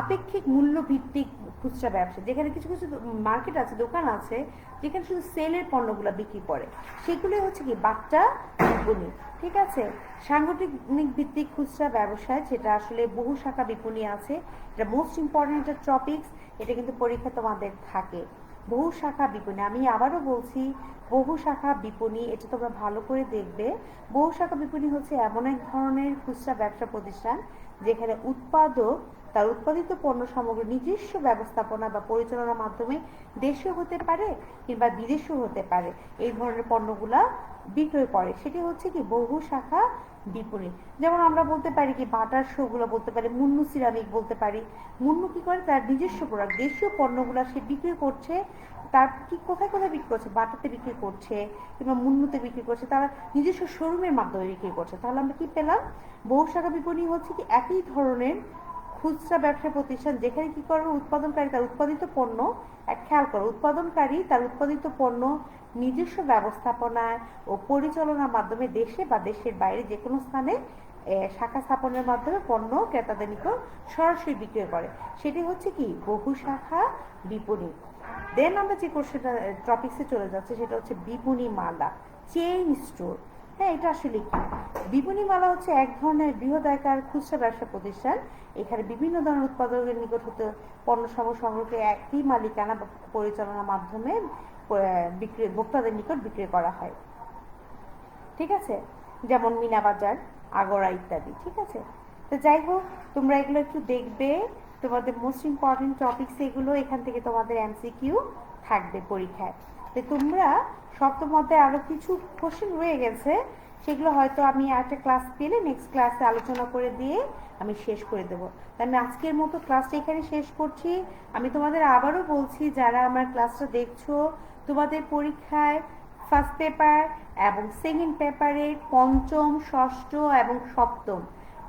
আপেক্ষিক মূল্য ভিত্তিক খুচরা ব্যবসা, যেখানে কিছু কিছু মার্কেট আছে, দোকান আছে যেখানে শুধু সেলের পণ্যগুলো বিক্রি করে, সেগুলো হচ্ছে কি? বার্তা বিপণী, ঠিক আছে। সাংগঠনিক ভিত্তিক খুচরা ব্যবসায়, যেটা আসলে বহু শাখা বিপণী আছে, এটা মোস্ট ইম্পর্টেন্ট একটা টপিকস। এটা কিন্তু পরীক্ষা তোমাদের থাকে। বহু শাখা বিপণী, আমি আবারও বলছি, বহু শাখা বিপণী, এটা তোমরা ভালো করে দেখবে। বহু শাখা বিপণী হচ্ছে এমন এক ধরনের খুচরা ব্যবসা প্রতিষ্ঠান যেখানে উৎপাদক তার উৎপাদিত পণ্য সামগ্রী নিজস্ব ব্যবস্থাপনা বা পরিচালনার মাধ্যমে দেশীয় হতে পারে কিংবা বিদেশীয় হতে পারে, এই ধরনের পণ্যগুলা বিক্রয় করে। সেটি হচ্ছে কি? বহু শাখা বিপণী। যেমন আমরা বলতে পারি কি? বাটার শোগুলো বলতে পারি, মুন্নু সিরামিক বলতে পারি। মুন্নু কি করে? তার নিজস্ব প্রোডাক্ট, দেশীয় পণ্যগুলা সে বিক্রি করছে। তার কি কোথায় কোথায় বিক্রি করছে? বাটাতে বিক্রি করছে কিংবা মুন্নুতে বিক্রি করছে, তারা নিজস্ব শোরুমের মাধ্যমে বিক্রি করছে। তাহলে আমরা কি পেলাম? বহু শাখা বিপণী হচ্ছে কি? একই ধরনের খুচরা ব্যবসা প্রতিষ্ঠান যেখানে কি করবে, উৎপাদনকারী তার উৎপাদিত পণ্য, খেয়াল করো, উৎপাদনকারী তার উৎপাদিত পণ্য নিজস্ব ব্যবস্থাপনায় ও পরিচালনার মাধ্যমে দেশে বা দেশের বাইরে যে কোনো স্থানে শাখা স্থাপনের মাধ্যমে পণ্য ক্রেতাদের নিকট সরাসরি বিক্রয় করে, সেটি হচ্ছে কি বহু শাখা বিপণী। দেন আমরা যে কোশ্চেনটা টপিক্সে চলে যাচ্ছে সেটা হচ্ছে বিপণী মালা, চেইন স্টোর। হ্যাঁ, এটা আসলে কি? বিপণী মালা হচ্ছে এক ধরনের বৃহদায়কার খুচরা ব্যবসা প্রতিষ্ঠান। এখানে বিভিন্ন ধরনের উৎপাদকের নিকট হতে পণ্য সংগ্রহকে একই মালিকানা পরিচালনার মাধ্যমে বিক্রি ভোক্তাদের নিকট বিক্রি করা হয়। ঠিক আছে, যেমন মিনা বাজার, আগরা ইত্যাদি। ঠিক আছে, তো যাই হোক, তোমরা এগুলো একটু দেখবে, তোমাদের মোস্ট ইম্পর্টেন্ট টপিকস এগুলো, এখান থেকে তোমাদের এমসিকিউ থাকবে পরীক্ষায়। তো তোমরা সপ্তম অধ্যায়ে আরো কিছু কোশ্চেন রয়ে গেছে, সেগুলো হয়তো আমি একটা ক্লাস পেলে নেক্সট ক্লাসে আলোচনা করে দিয়ে আমি শেষ করে দেবো। তাই আমি আজকের মতো ক্লাসটা এখানে শেষ করছি। আমি তোমাদের আবারও বলছি, যারা আমার ক্লাসটা দেখছো, তোমাদের পরীক্ষায় ফার্স্ট পেপার এবং সেকেন্ড পেপারের পঞ্চম, ষষ্ঠ এবং সপ্তম,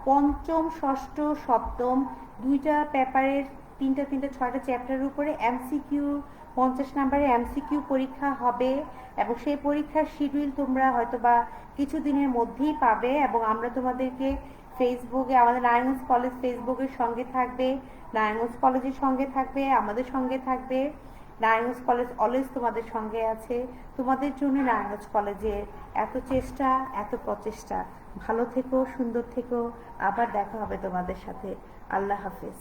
পঞ্চম, ষষ্ঠ, সপ্তম দুইটা পেপারের তিনটা 6টা চ্যাপ্টারের উপরে এমসিকিউ 50 নম্বরের এমসিকিউ পরীক্ষা হবে, এবং সেই পরীক্ষার শিডিউল তোমরা হয়তো বা কিছুদিনের মধ্যেই পাবে। এবং আমরা তোমাদেরকে ফেসবুকে, আমাদের নারায়ণগঞ্জ কলেজ ফেসবুকের সঙ্গে থাকবে, নারায়ণগঞ্জ কলেজের সঙ্গে থাকবে, আমাদের সঙ্গে থাকবে। নারায়ণগঞ্জ কলেজ অলওয়েজ তোমাদের সঙ্গে আছে। তোমাদের জন্য নারায়ণগঞ্জ কলেজের এত চেষ্টা, এত প্রচেষ্টা। ভালো থেকো, সুন্দর থেকো, আবার দেখা হবে তোমাদের সাথে। আল্লাহ হাফেজ।